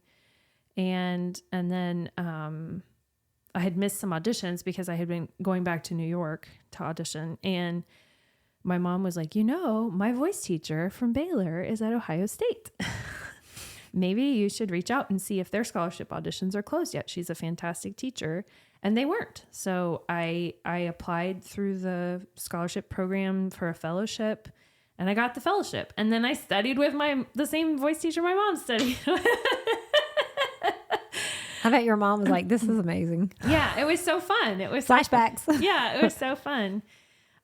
S2: And then I had missed some auditions because I had been going back to New York to audition. And my mom was like, my voice teacher from Baylor is at Ohio State. Maybe you should reach out and see if their scholarship auditions are closed yet. She's a fantastic teacher. And they weren't. So I applied through the scholarship program for a fellowship and I got the fellowship. And then I studied with the same voice teacher my mom studied with.
S1: I bet your mom was like, "This is amazing."
S2: Yeah, it was so fun. It was
S1: flashbacks.
S2: Yeah, it was so fun.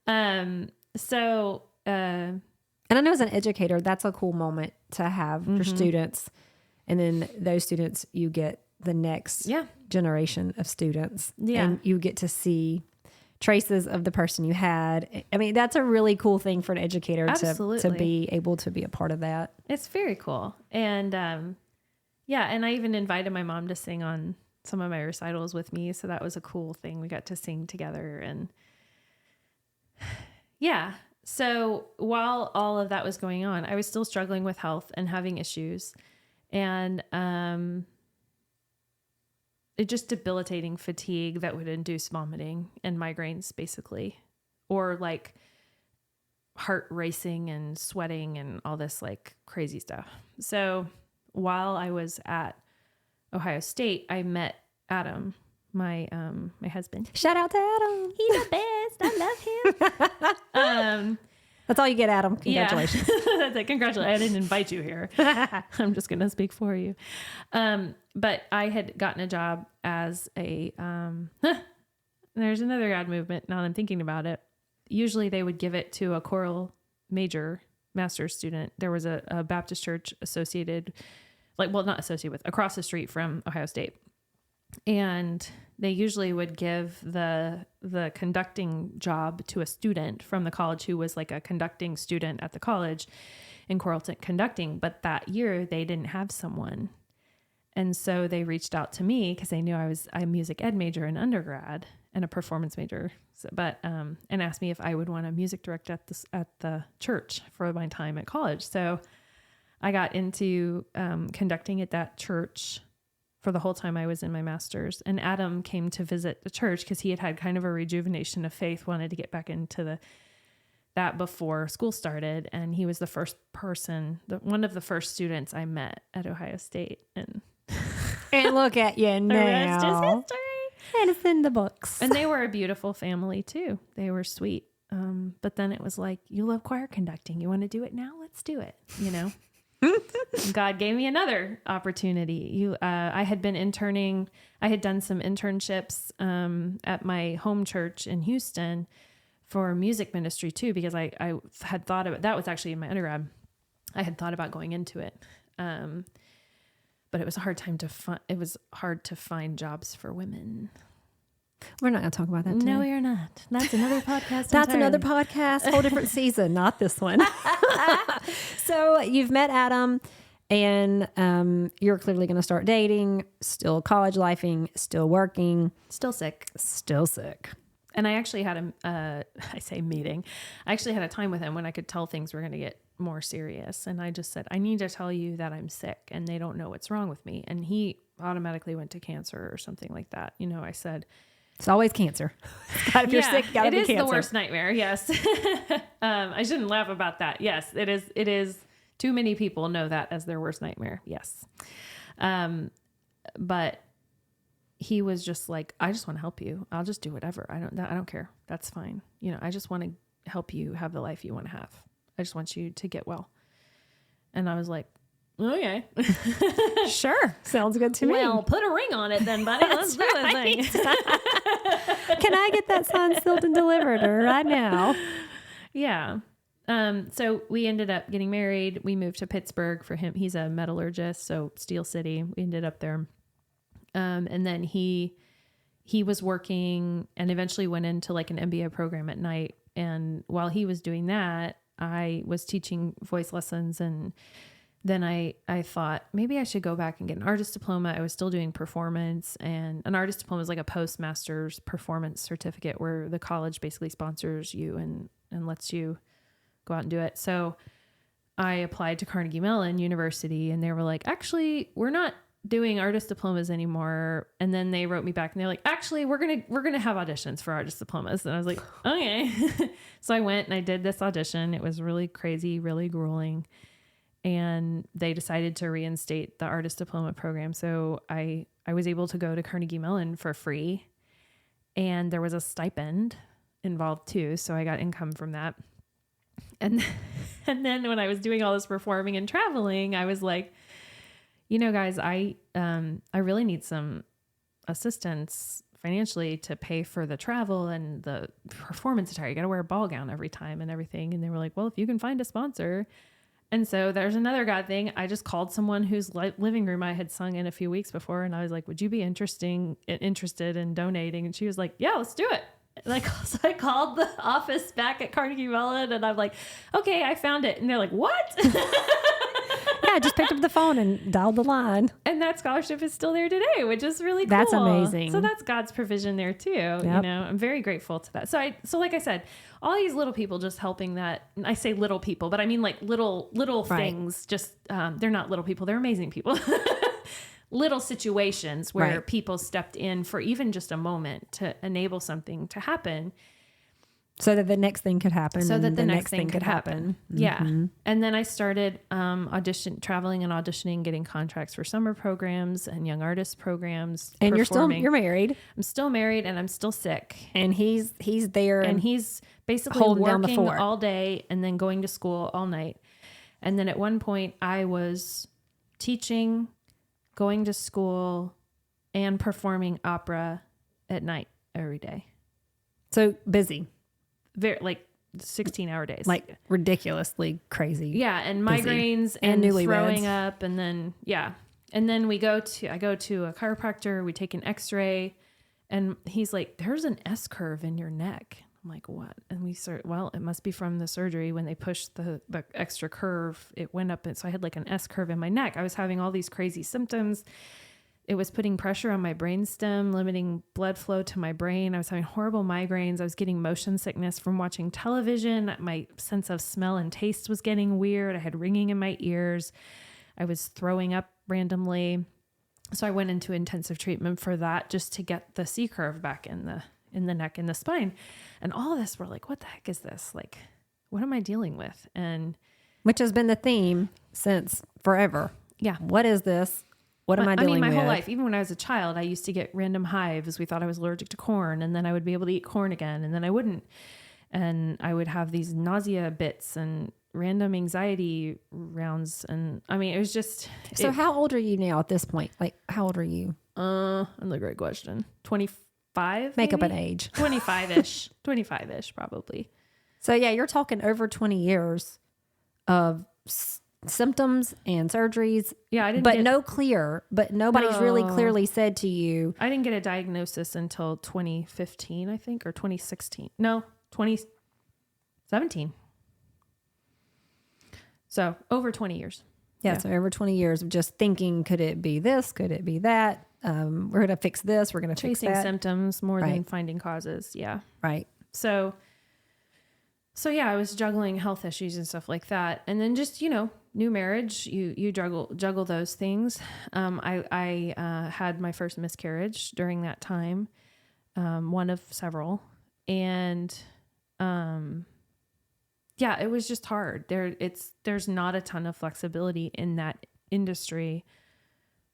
S2: And
S1: I know as an educator, that's a cool moment to have for students And then those students, you get the next generation of students.
S2: Yeah.
S1: And you get to see traces of the person you had. I mean, that's a really cool thing for an educator to be able to be a part of that.
S2: It's very cool. And yeah, and I even invited my mom to sing on some of my recitals with me. So that was a cool thing. We got to sing together. And yeah. So while all of that was going on, I was still struggling with health and having issues. And it just debilitating fatigue that would induce vomiting and migraines, basically, or like heart racing and sweating and all this like crazy stuff. So while I was at Ohio State, I met Adam, my husband.
S1: Shout out to Adam.
S2: He's the best. I love him.
S1: That's all you get, Adam. Congratulations.
S2: Yeah. That's it. Congratulations. I didn't invite you here. I'm just going to speak for you. But I had gotten a job as a, there's another God movement now that I'm thinking about it. Usually they would give it to a choral major master's student. There was a Baptist church associated, not associated with, across the street from Ohio State. And they usually would give the conducting job to a student from the college who was like a conducting student at the college in choral conducting. But that year they didn't have someone. And so they reached out to me because they knew I'm a music ed major in undergrad and a performance major, and asked me if I would want a music director at the church for my time at college. So I got into conducting at that church for the whole time I was in my master's. And Adam came to visit the church because he had kind of a rejuvenation of faith, wanted to get back into that before school started. And he was the first person, one of the first students I met at Ohio State. And
S1: look at you now.
S2: The rest is history.
S1: And it's in the books.
S2: And they were a beautiful family too. They were sweet. But then it was like, you love choir conducting. You want to do it now? Let's do it. God gave me another opportunity. I had been interning. I had done some internships at my home church in Houston for music ministry too, because I had thought about, that was actually in my undergrad. I had thought about going into it. But it was a hard time to find. It was hard to find jobs for women.
S1: We're not going to talk about that today.
S2: No, we are not. That's another podcast.
S1: That's another podcast, whole different season, not this one. So you've met Adam, and you're clearly going to start dating, still college lifing, still working.
S2: Still sick.
S1: Still sick.
S2: And I actually had meeting. I actually had a time with him when I could tell things were going to get more serious. And I just said, I need to tell you that I'm sick and they don't know what's wrong with me. And he automatically went to cancer or something like that. I said,
S1: it's always cancer. If you're sick, gotta be cancer.
S2: It is the worst nightmare. Yes. I shouldn't laugh about that. Yes, it is. It is. Too many people know that as their worst nightmare. Yes. But he was just like, I just want to help you. I'll just do whatever. I don't care. That's fine. I just want to help you have the life you want to have. I just want you to get well. And I was like, okay.
S1: Sure. Sounds good to me.
S2: Well, put a ring on it then, buddy. Let's do this thing.
S1: Can I get that signed, sealed, and delivered right now?
S2: Yeah. So we ended up getting married. We moved to Pittsburgh for him. He's a metallurgist, so Steel City. We ended up there. And then he was working and eventually went into like an MBA program at night. And while he was doing that, I was teaching voice lessons. And then I thought maybe I should go back and get an artist diploma. I was still doing performance, and an artist diploma is like a postmaster's performance certificate where the college basically sponsors you and lets you go out and do it. So I applied to Carnegie Mellon University, and they were like, actually, we're not doing artist diplomas anymore. And then they wrote me back and they're like, actually, we're going to have auditions for artist diplomas. And I was like, okay. So I went and I did this audition. It was really crazy, really grueling. And they decided to reinstate the artist diploma program. So I was able to go to Carnegie Mellon for free, and there was a stipend involved too. So I got income from that. And then when I was doing all this performing and traveling, I was like, guys, I really need some assistance financially to pay for the travel and the performance attire. You got to wear a ball gown every time and everything. And they were like, well, if you can find a sponsor. And so there's another God thing. I just called someone whose living room I had sung in a few weeks before. And I was like, would you be interested in donating? And she was like, yeah, let's do it. Like, so I called the office back at Carnegie Mellon and I'm like, okay, I found it. And they're like, what?
S1: Yeah, I just picked up the phone and dialed the line.
S2: And that scholarship is still there today, which is really cool.
S1: That's amazing.
S2: So that's God's provision there too. Yep. You know, I'm very grateful to that. So like I said, all these little people just helping that. And I say little people, but I mean like little things. Just they're not little people. They're amazing people. Little situations where people stepped in for even just a moment to enable something to happen.
S1: So that the next thing could happen.
S2: So that the next thing could happen.
S1: Mm-hmm.
S2: Yeah. And then I started traveling and auditioning, getting contracts for summer programs and young artist programs.
S1: And you're married.
S2: I'm still married and I'm still sick.
S1: And he's there.
S2: And he's basically
S1: holding down the
S2: working
S1: fort
S2: all day and then going to school all night. And then at one point I was teaching, going to school, and performing opera at night every day.
S1: So busy.
S2: Very like 16-hour days.
S1: Like ridiculously crazy.
S2: Yeah, and migraines and throwing up, and then and then I go to a chiropractor, we take an x-ray, and he's like, there's an S curve in your neck. I'm like, what? And we start, well, it must be from the surgery. When they pushed the extra curve, it went up. And so I had like an S curve in my neck. I was having all these crazy symptoms. It was putting pressure on my brainstem, limiting blood flow to my brain. I was having horrible migraines. I was getting motion sickness from watching television. My sense of smell and taste was getting weird. I had ringing in my ears. I was throwing up randomly. So I went into intensive treatment for that just to get the C curve back in the neck and the spine. And all of this, we're like, what the heck is this? Like, what am I dealing with? And
S1: which has been the theme since forever.
S2: Yeah.
S1: What is this? What am I dealing with?
S2: My whole life, even when I was a child, I used to get random hives. We thought I was allergic to corn, and then I would be able to eat corn again, and then I wouldn't. And I would have these nausea bits and random anxiety rounds. And I mean, it was just...
S1: So how old are you now at this point? Like, how old are you?
S2: That's a great question. 25?
S1: Make up an age.
S2: 25-ish, probably.
S1: So yeah, you're talking over 20 years of symptoms and surgeries.
S2: Yeah, I didn't.
S1: But nobody's really clearly said to you.
S2: I didn't get a diagnosis until 2015, I think, or 2016. No, 2017. So over 20 years.
S1: Yeah, so over 20 years of just thinking, could it be this? Could it be that? We're going to fix this. We're going to fix that.
S2: Chasing symptoms more than finding causes. Yeah.
S1: Right.
S2: So yeah, I was juggling health issues and stuff like that. And then just, new marriage, you juggle those things. I had my first miscarriage during that time. One of several. And, yeah, it was just hard. There's not a ton of flexibility in that industry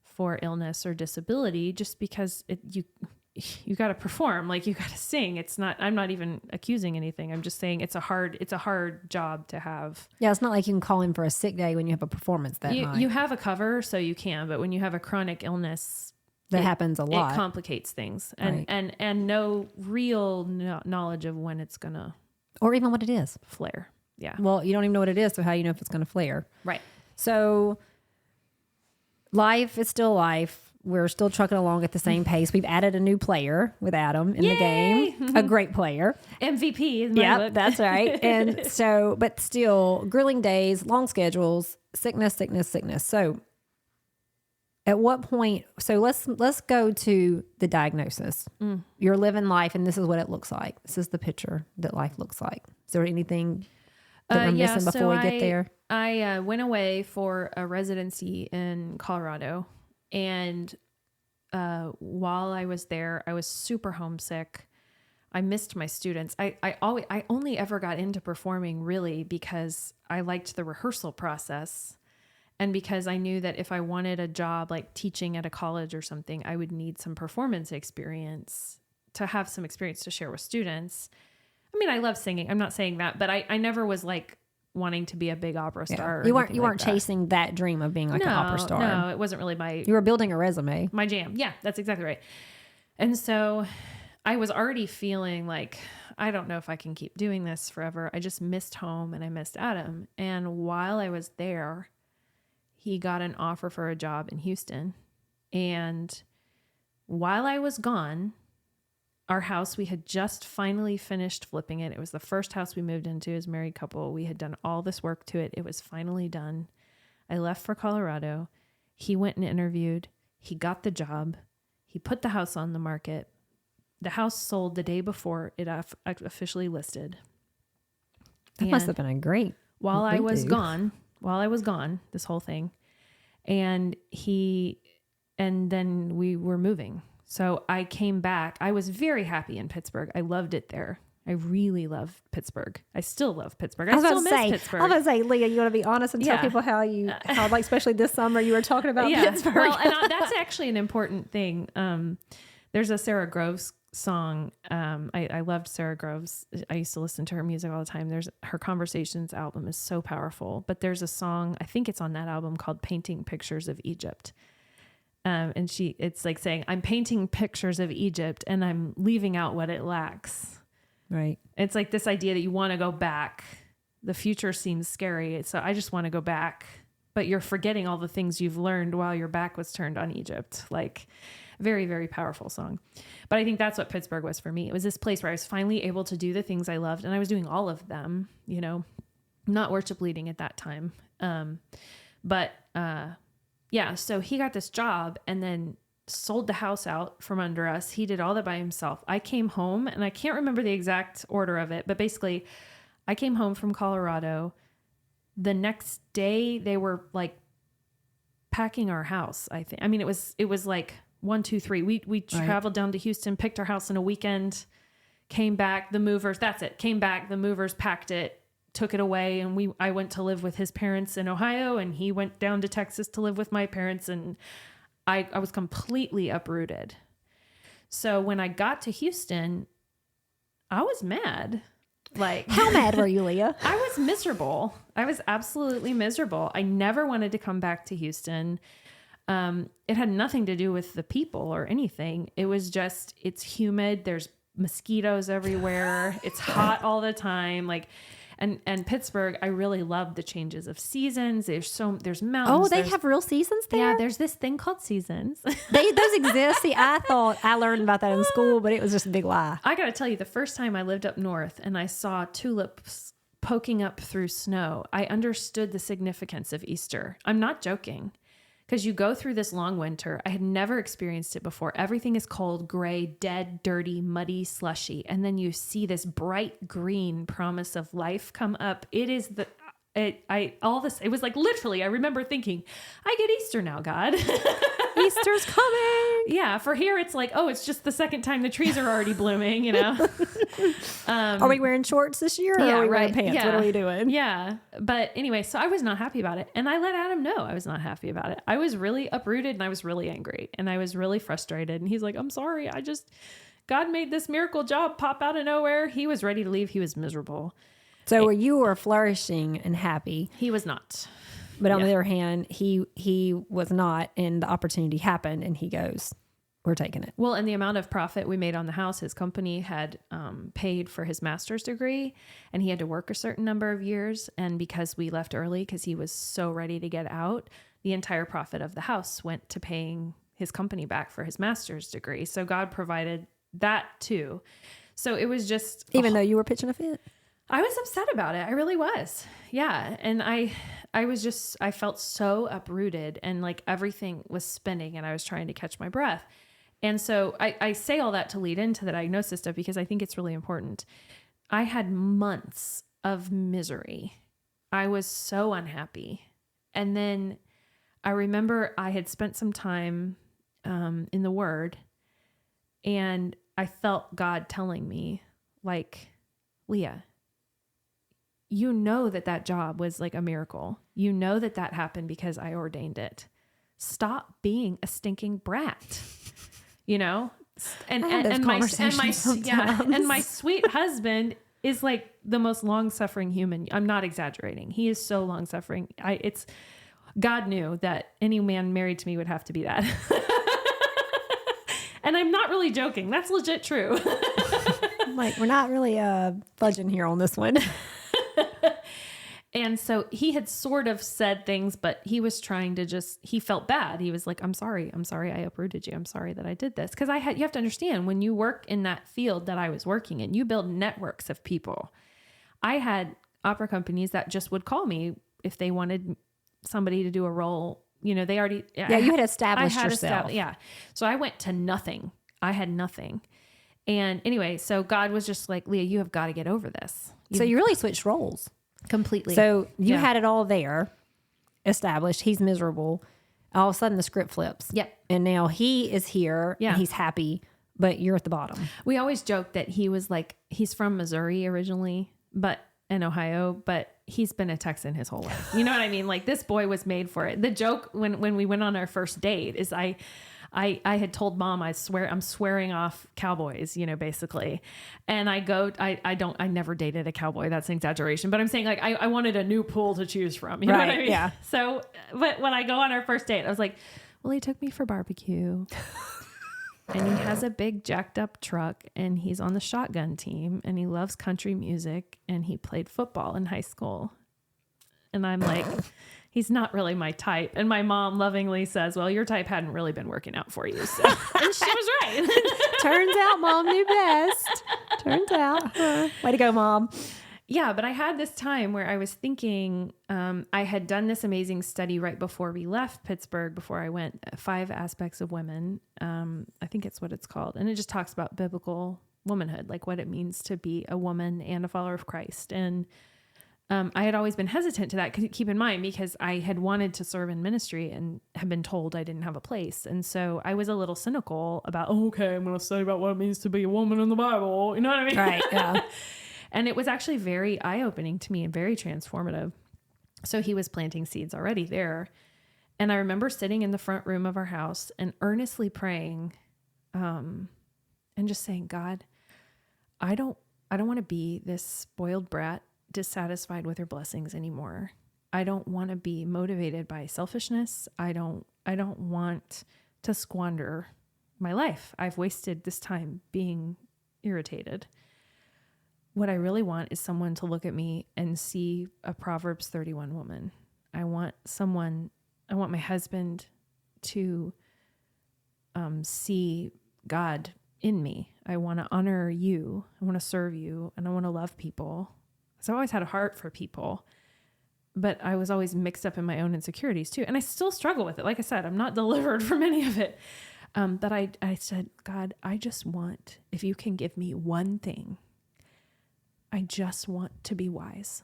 S2: for illness or disability, just because you got to perform, like you got to sing. I'm not even accusing anything. I'm just saying it's a hard job to have.
S1: Yeah. It's not like you can call in for a sick day when you have a performance that night.
S2: You have a cover, so you can, but when you have a chronic illness,
S1: that happens a lot.
S2: It complicates things, and no real knowledge of when it's gonna,
S1: or even what it is,
S2: flare. Yeah.
S1: Well, you don't even know what it is, so how do you know if it's going to flare?
S2: Right.
S1: So life is still life. We're still trucking along at the same pace. We've added a new player with Adam in the game, a great player.
S2: MVP in my book.
S1: That's right. And so, but still grueling days, long schedules, sickness. So at what point, so let's go to the diagnosis. You're living life and this is what it looks like. This is the picture that life looks like. Is there anything that we're missing before we get there?
S2: I went away for a residency in Colorado. And while I was there, I was super homesick. I missed my students. I only ever got into performing really because I liked the rehearsal process, and because I knew that if I wanted a job like teaching at a college or something, I would need some performance experience to have some experience to share with students. I mean, I love singing. I'm not saying that, but I never was like wanting to be a big opera star.
S1: You weren't chasing that dream of being like an opera star.
S2: No, it wasn't really
S1: you were building a resume.
S2: My jam. Yeah, that's exactly right. And so I was already feeling like I don't know if I can keep doing this forever. I just missed home and I missed Adam. And while I was there, he got an offer for a job in Houston. And while I was gone, our house, we had just finally finished flipping it. It was the first house we moved into as a married couple. We had done all this work to it. It was finally done. I left for Colorado. He went and interviewed. He got the job. He put the house on the market. The house sold the day before it officially listed.
S1: That must have been a great
S2: while I was gone, this whole thing. And then we were moving. So I came back. I was very happy in Pittsburgh. I loved it there. I really love Pittsburgh. I still love Pittsburgh. I still miss Pittsburgh.
S1: I was going to say, Leah, you want to be honest and tell people how like, especially this summer, you were talking about Pittsburgh.
S2: Well, and that's actually an important thing. There's a Sarah Groves song. I loved Sarah Groves. I used to listen to her music all the time. Her Conversations album is so powerful, but there's a song, I think it's on that album, called Painting Pictures of Egypt. And it's like saying, I'm painting pictures of Egypt and I'm leaving out what it lacks.
S1: Right.
S2: It's like this idea that you want to go back. The future seems scary. So I just want to go back, but you're forgetting all the things you've learned while your back was turned on Egypt. Like, very, very powerful song. But I think that's what Pittsburgh was for me. It was this place where I was finally able to do the things I loved, and I was doing all of them, not worship leading at that time. So he got this job and then sold the house out from under us. He did all that by himself. I came home, and I can't remember the exact order of it, but basically I came home from Colorado. The next day they were like packing our house, I think. I mean, it was like 1, 2, 3. We traveled down to Houston, picked our house in a weekend, came back, the movers packed it, took it away. And I went to live with his parents in Ohio, and he went down to Texas to live with my parents. And I was completely uprooted. So when I got to Houston, I was mad. Like,
S1: how mad were you, Leah?
S2: I was miserable. I was absolutely miserable. I never wanted to come back to Houston. It had nothing to do with the people or anything. It was just, it's humid. There's mosquitoes everywhere. It's hot all the time. Like, and Pittsburgh, I really loved the changes of seasons. There's mountains.
S1: Oh, they have real seasons there?
S2: Yeah, there's this thing called seasons.
S1: Those exist. See, I thought I learned about that in school, but it was just a big lie.
S2: I got to tell you, the first time I lived up north and I saw tulips poking up through snow, I understood the significance of Easter. I'm not joking. Because you go through this long winter. I had never experienced it before. Everything is cold, gray, dead, dirty, muddy, slushy. And then you see this bright green promise of life come up. It is it was like literally, I remember thinking, I get Easter now, God.
S1: Easter's coming.
S2: Yeah. For here, it's like, oh, it's just the second time the trees are already blooming,
S1: Are we wearing shorts this year? Or are we wearing pants?
S2: Yeah.
S1: What are we doing?
S2: Yeah. But anyway, so I was not happy about it. And I let Adam know I was not happy about it. I was really uprooted and I was really angry and I was really frustrated. And he's like, I'm sorry. God made this miracle job pop out of nowhere. He was ready to leave. He was miserable.
S1: So where you were flourishing and happy.
S2: He was not.
S1: But on the other hand, he was not, and the opportunity happened, and he goes, we're taking it.
S2: Well, and the amount of profit we made on the house, his company had paid for his master's degree, and he had to work a certain number of years. And because we left early, because he was so ready to get out, the entire profit of the house went to paying his company back for his master's degree. So God provided that too. So it was just...
S1: Even though you were pitching a fit?
S2: I was upset about it. I really was. Yeah. And I felt so uprooted and like everything was spinning and I was trying to catch my breath. And so I say all that to lead into the diagnosis stuff because I think it's really important. I had months of misery. I was so unhappy. And then I remember I had spent some time in the Word and I felt God telling me like, Leah, you know that job was like a miracle. You know that happened because I ordained it. Stop being a stinking brat, And my sweet husband is like the most long-suffering human. I'm not exaggerating. He is so long-suffering. God knew that any man married to me would have to be that. And I'm not really joking. That's legit true.
S1: Like, we're not really fudging here on this one.
S2: And so he had sort of said things, but he was trying to he felt bad. He was like, I'm sorry I uprooted you. I'm sorry that I did this. Because you have to understand, when you work in that field that I was working in, you build networks of people. I had opera companies that just would call me if they wanted somebody to do a role. You know, they already...
S1: Yeah, you had established yourself.
S2: Yeah. So I went to nothing. I had nothing. And anyway, so God was just like, Leah, you have got to get over this.
S1: So you really switched roles.
S2: Completely.
S1: So you had it all there, established. He's miserable. All of a sudden the script flips.
S2: Yep.
S1: And now he is here and he's happy, but you're at the bottom.
S2: We always joke that he was like, he's from Missouri originally, but in Ohio, but he's been a Texan his whole life. You know what I mean? Like, this boy was made for it. The joke when we went on our first date is I had told Mom, I'm swearing off cowboys, you know, basically. And I never dated a cowboy. That's an exaggeration, but I'm saying, like, I wanted a new pool to choose from. You know what I mean?
S1: Yeah.
S2: So, but when I go on our first date, I was like, well, he took me for barbecue and he has a big jacked up truck and he's on the shotgun team and he loves country music and he played football in high school. And I'm like, he's not really my type. And my mom lovingly says, well, your type hadn't really been working out for you. So. And she was right.
S1: Turns out Mom knew best. Turns out. Way to go, Mom.
S2: Yeah, but I had this time where I was thinking, I had done this amazing study right before we left Pittsburgh, before I went, 5 Aspects of Women. I think it's what it's called. And it just talks about biblical womanhood, like what it means to be a woman and a follower of Christ. And I had always been hesitant to that, keep in mind, because I had wanted to serve in ministry and had been told I didn't have a place. And so I was a little cynical about, okay, I'm going to study about what it means to be a woman in the Bible. You know what I mean?
S1: Right. Yeah.
S2: And it was actually very eye-opening to me and very transformative. So he was planting seeds already there. And I remember sitting in the front room of our house and earnestly praying, and just saying, God, I don't want to be this spoiled brat, dissatisfied with her blessings anymore. I don't want to be motivated by selfishness. I don't want to squander my life. I've wasted this time being irritated. What I really want is someone to look at me and see a Proverbs 31 woman. I want my husband to see God in me. I want to honor you. I want to serve you, and I want to love people. So I always had a heart for people, but I was always mixed up in my own insecurities too. And I still struggle with it. Like I said, I'm not delivered from any of it. But I said, God, I just want, if you can give me one thing, I just want to be wise.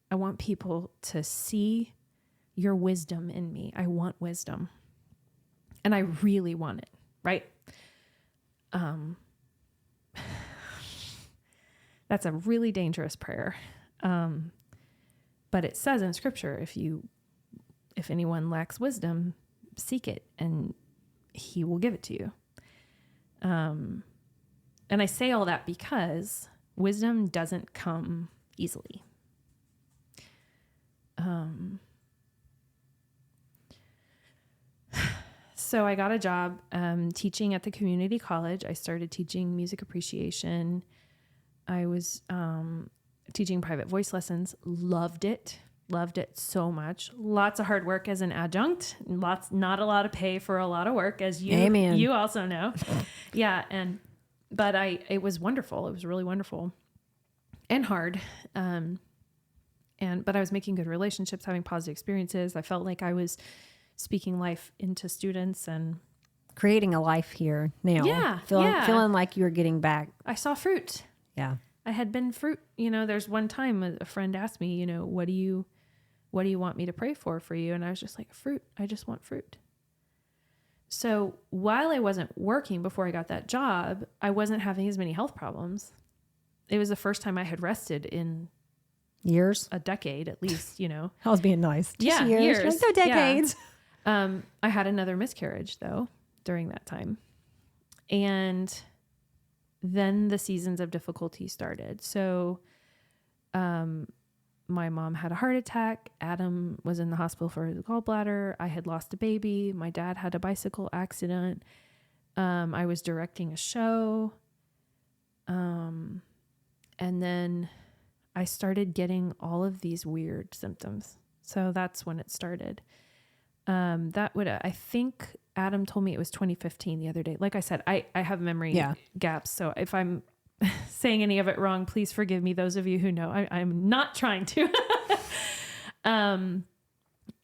S2: I want people to see your wisdom in me. I want wisdom. And I really want it, right? That's a really dangerous prayer. But it says in scripture, if anyone lacks wisdom, seek it and he will give it to you. And I say all that because wisdom doesn't come easily. So I got a job teaching at the community college. I started teaching music appreciation. I was teaching private voice lessons. Loved it so much. Lots of hard work as an adjunct. Not a lot of pay for a lot of work, as you also know. Yeah, but it was wonderful. It was really wonderful and hard. But I was making good relationships, having positive experiences. I felt like I was speaking life into students and
S1: creating a life here now.
S2: Yeah.
S1: Feeling like you were getting back.
S2: I saw fruit.
S1: Yeah.
S2: I had been fruit. You know, there's one time a friend asked me, you know, what do you want me to pray for you? And I was just like, fruit. I just want fruit. So while I wasn't working before I got that job, I wasn't having as many health problems. It was the first time I had rested in
S1: years,
S2: a decade at least, you know.
S1: I was being nice.
S2: Just years.
S1: Like, no, decades.
S2: Yeah. I had another miscarriage though during that time. And then the seasons of difficulty started. So, my mom had a heart attack. Adam was in the hospital for his gallbladder. I had lost a baby. My dad had a bicycle accident. I was directing a show. And then I started getting all of these weird symptoms. So that's when it started. I think Adam told me it was 2015 the other day. Like I said, I have memory gaps. So if I'm saying any of it wrong, please forgive me. Those of you who know, I'm not trying to. And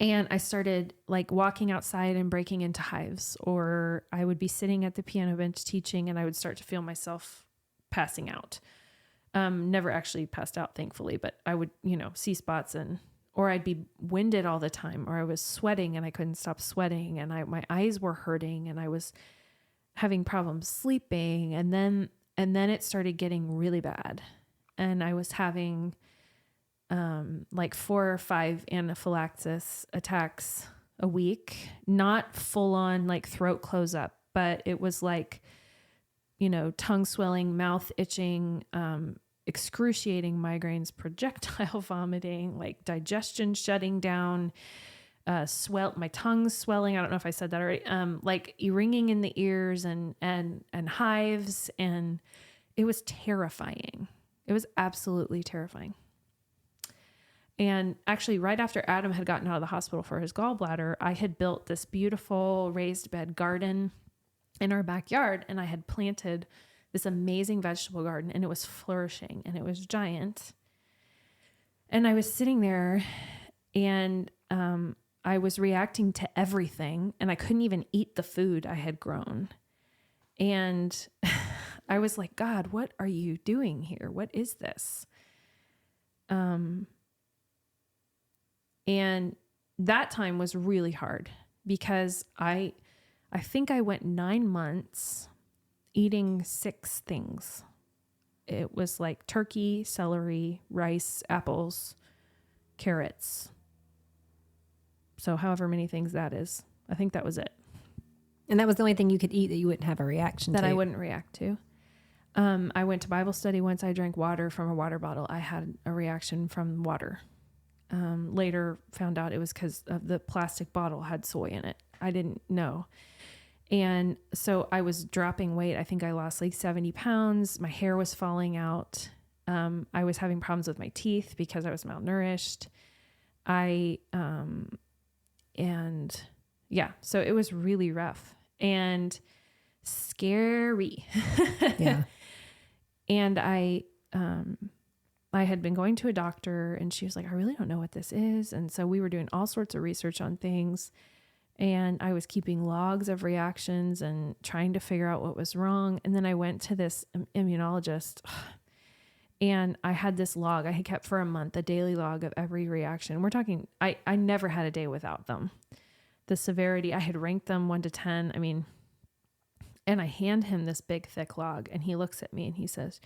S2: I started like walking outside and breaking into hives, or I would be sitting at the piano bench teaching and I would start to feel myself passing out. Never actually passed out, thankfully, but I would, see spots or I'd be winded all the time, or I was sweating and I couldn't stop sweating, and my eyes were hurting and I was having problems sleeping. And then it started getting really bad, and I was having like 4 or 5 anaphylaxis attacks a week, not full on like throat close up, but it was like, tongue swelling, mouth itching, excruciating migraines, projectile vomiting, like digestion shutting down, my tongue swelling. I don't know if I said that already. Like ringing in the ears and hives. And it was terrifying. It was absolutely terrifying. And actually, right after Adam had gotten out of the hospital for his gallbladder, I had built this beautiful raised bed garden in our backyard, and I had planted this amazing vegetable garden, and it was flourishing and it was giant. And I was sitting there and I was reacting to everything, and I couldn't even eat the food I had grown. And I was like, God, what are you doing here? What is this? And that time was really hard because I think I went 9 months eating 6 things. It was like turkey, celery, rice, apples, carrots. So however many things that is, I think that was it.
S1: And that was the only thing you could eat that you wouldn't have a reaction to.
S2: That I wouldn't react to. I went to Bible study once. I drank water from a water bottle. I had a reaction from water. Later found out it was because of the plastic bottle had soy in it. I didn't know. And so I was dropping weight. I think I lost like 70 pounds. My hair was falling out. I was having problems with my teeth because I was malnourished. So it was really rough and scary.
S1: Yeah.
S2: And I had been going to a doctor, and she was like, I really don't know what this is. And so we were doing all sorts of research on things, and I was keeping logs of reactions and trying to figure out what was wrong. And then I went to this immunologist, and I had this log I had kept for a month, a daily log of every reaction. We're talking, I never had a day without them. The severity, I had ranked them 1 to 10. I mean, and I hand him this big, thick log, and he looks at me and he says,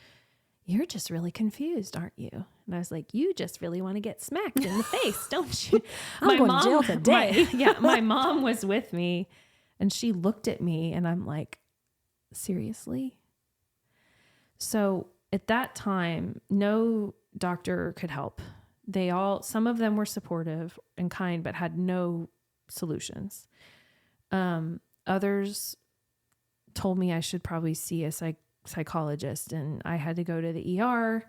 S2: you're just really confused, aren't you? And I was like, you just really want to get smacked in the face, don't you?
S1: I'm going to jail today.
S2: My mom was with me, and she looked at me, and I'm like, seriously? So at that time, no doctor could help. Some of them were supportive and kind, but had no solutions. Others told me I should probably see a psychologist, and I had to go to the ER.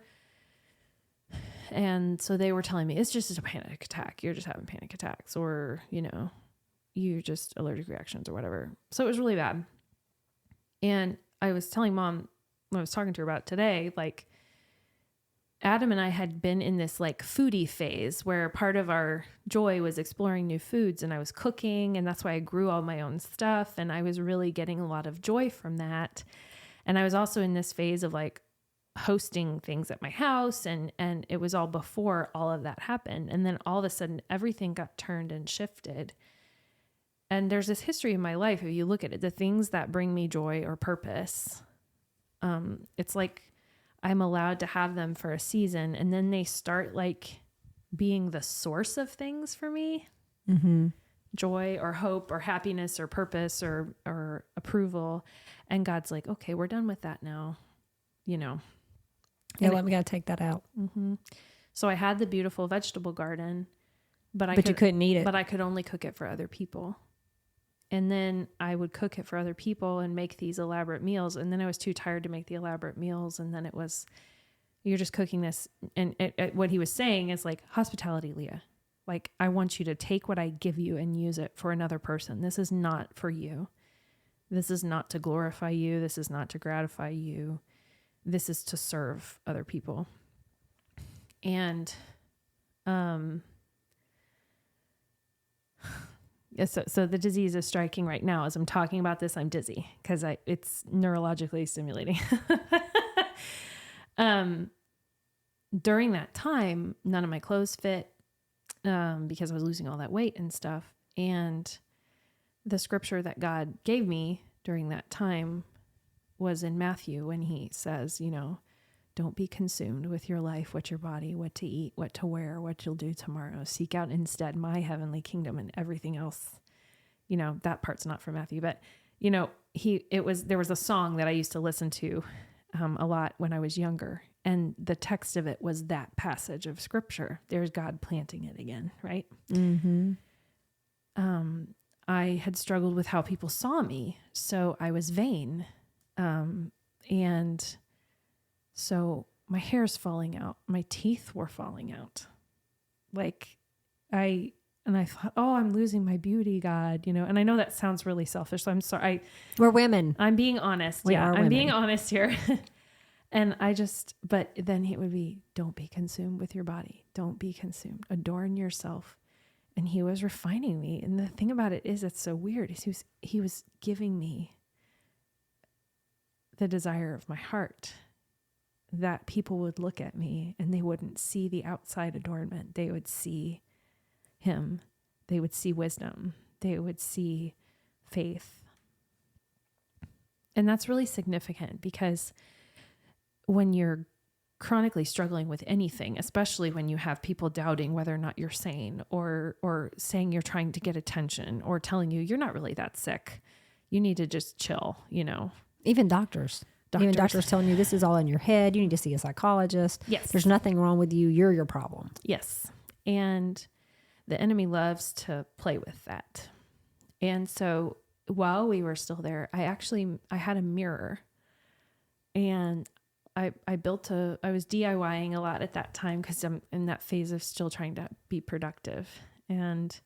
S2: And so they were telling me, it's just a panic attack. You're just having panic attacks, or, you're just allergic reactions or whatever. So it was really bad. And I was telling Mom when I was talking to her about it today, like Adam and I had been in this like foodie phase where part of our joy was exploring new foods, and I was cooking, and that's why I grew all my own stuff. And I was really getting a lot of joy from that. And I was also in this phase of like hosting things at my house, and it was all before all of that happened. And then all of a sudden everything got turned and shifted. And there's this history in my life, if you look at it, the things that bring me joy or purpose, it's like I'm allowed to have them for a season, and then they start like being the source of things for me. Mm-hmm. Joy or hope or happiness or purpose or approval. And God's like, okay, we're done with that now, Yeah,
S1: we got to take that out.
S2: Mm-hmm. So I had the beautiful vegetable garden, but
S1: you couldn't eat it.
S2: But I could only cook it for other people. And then I would cook it for other people and make these elaborate meals. And then I was too tired to make the elaborate meals. And then it was, you're just cooking this. And what he was saying is like, hospitality, Leah. Like, I want you to take what I give you and use it for another person. This is not for you. This is not to glorify you. This is not to gratify you. This is to serve other people. And, so the disease is striking right now. As I'm talking about this, I'm dizzy because it's neurologically stimulating. During that time, none of my clothes fit, because I was losing all that weight and stuff. And the scripture that God gave me during that time was in Matthew, when he says, don't be consumed with your life, what your body, what to eat, what to wear, what you'll do tomorrow. Seek out instead my heavenly kingdom, and everything else. That part's not from Matthew, but there was a song that I used to listen to a lot when I was younger. And the text of it was that passage of scripture. There's God planting it again, right?
S1: Mm-hmm.
S2: I had struggled with how people saw me. So I was vain. And so my hair's falling out. My teeth were falling out. I thought, oh, I'm losing my beauty, God, and I know that sounds really selfish. So I'm sorry.
S1: We're women.
S2: I'm being honest.
S1: We are women.
S2: Being honest here. And but then it would be, don't be consumed with your body. Don't be consumed. Adorn yourself. And he was refining me. And the thing about it is, it's so weird. He was giving me the desire of my heart, that people would look at me and they wouldn't see the outside adornment. They would see him. They would see wisdom. They would see faith. And that's really significant, because when you're chronically struggling with anything, especially when you have people doubting whether or not you're sane, or saying you're trying to get attention, or telling you you're not really that sick, you need to just chill,
S1: Even doctors. Even doctors telling you this is all in your head. You need to see a psychologist.
S2: Yes.
S1: There's nothing wrong with you. You're your problem.
S2: Yes. And the enemy loves to play with that. And so while we were still there, I had a mirror, and I was DIYing a lot at that time, because I'm in that phase of still trying to be productive. And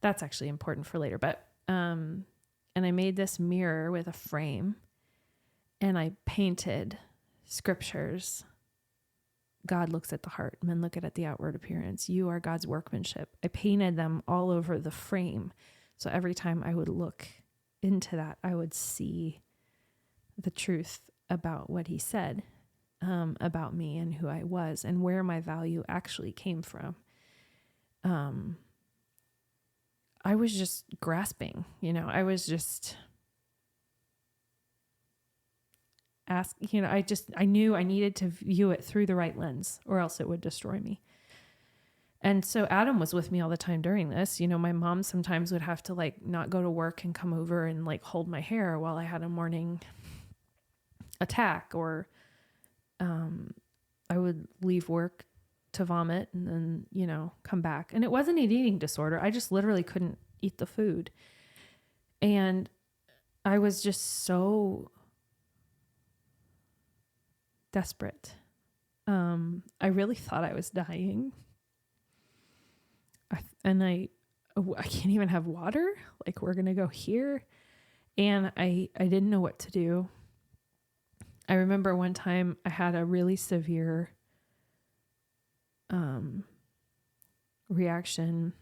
S2: that's actually important for later. But, and I made this mirror with a frame, and I painted scriptures. God looks at the heart. Men look at the outward appearance. You are God's workmanship. I painted them all over the frame. So every time I would look into that, I would see the truth about what he said, about me and who I was, and where my value actually came from. I was just grasping, I was just I knew I needed to view it through the right lens, or else it would destroy me. And so Adam was with me all the time during this. My mom sometimes would have to not go to work and come over and hold my hair while I had a morning attack, or I would leave work to vomit and then, come back. And it wasn't an eating disorder. I just literally couldn't eat the food. And I was just so desperate. I really thought I was dying. I can't even have water. We're going to go here. And I didn't know what to do. I remember one time I had a really severe reaction,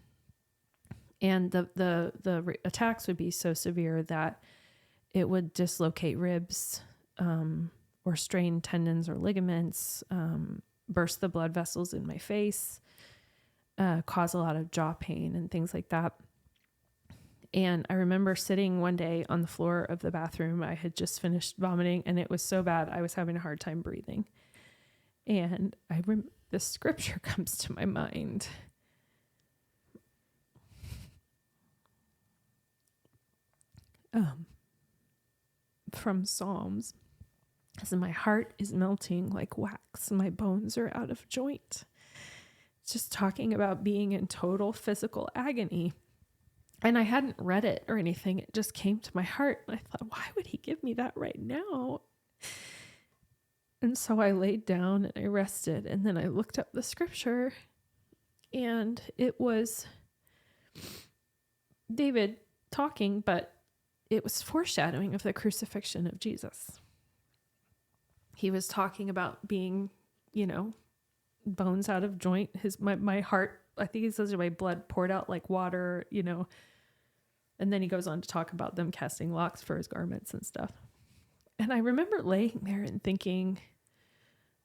S2: and the attacks would be so severe that it would dislocate ribs, or strain tendons or ligaments, burst the blood vessels in my face, cause a lot of jaw pain and things like that. And I remember sitting one day on the floor of the bathroom. I had just finished vomiting, and it was so bad I was having a hard time breathing. And this scripture comes to my mind. From Psalms. As my heart is melting like wax, my bones are out of joint. It's just talking about being in total physical agony. And I hadn't read it or anything. It just came to my heart. And I thought, why would he give me that right now? And so I laid down and I rested. And then I looked up the scripture, and it was David talking, but it was foreshadowing of the crucifixion of Jesus. He was talking about being, bones out of joint. My heart, I think he says my blood poured out like water, and then he goes on to talk about them casting lots for his garments and stuff. And I remember laying there and thinking,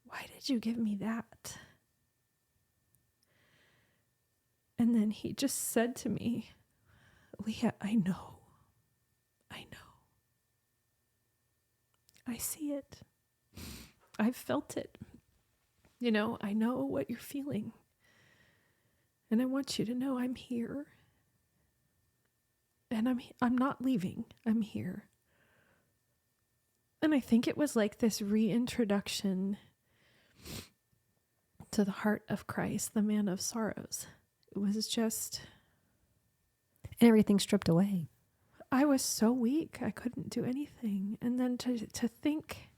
S2: why did you give me that? And then he just said to me, Leah, I know. I see it. I've felt it. I know what you're feeling. And I want you to know I'm here. And I'm not leaving. I'm here. And I think it was like this reintroduction to the heart of Christ, the man of sorrows. It was just...
S1: And everything stripped away.
S2: I was so weak. I couldn't do anything. And then to think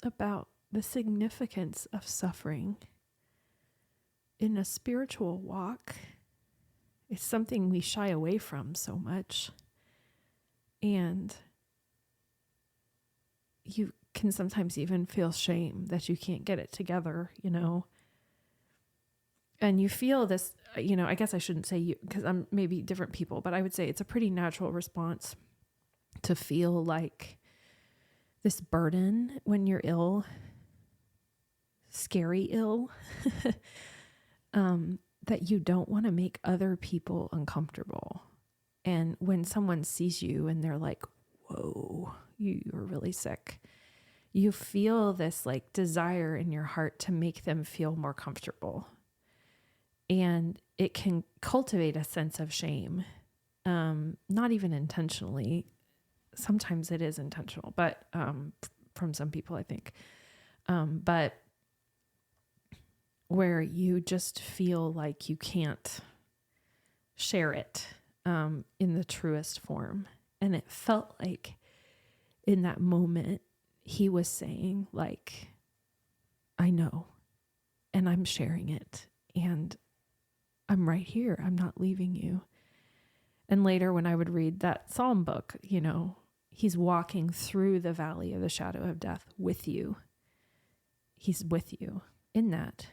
S2: about the significance of suffering in a spiritual walk is something we shy away from so much. And you can sometimes even feel shame that you can't get it together, And you feel this, I guess I shouldn't say you, because I'm maybe different people, but I would say it's a pretty natural response to feel like this burden when you're ill, scary ill, that you don't want to make other people uncomfortable. And when someone sees you and they're like, whoa, you're really sick, you feel this like desire in your heart to make them feel more comfortable. And it can cultivate a sense of shame, not even intentionally. Sometimes it is intentional, but from some people, I think. But where you just feel like you can't share it in the truest form. And it felt like in that moment, he was saying, like, I know, and I'm sharing it, and I'm right here. I'm not leaving you. And later when I would read that Psalm book, he's walking through the valley of the shadow of death with you. He's with you in that.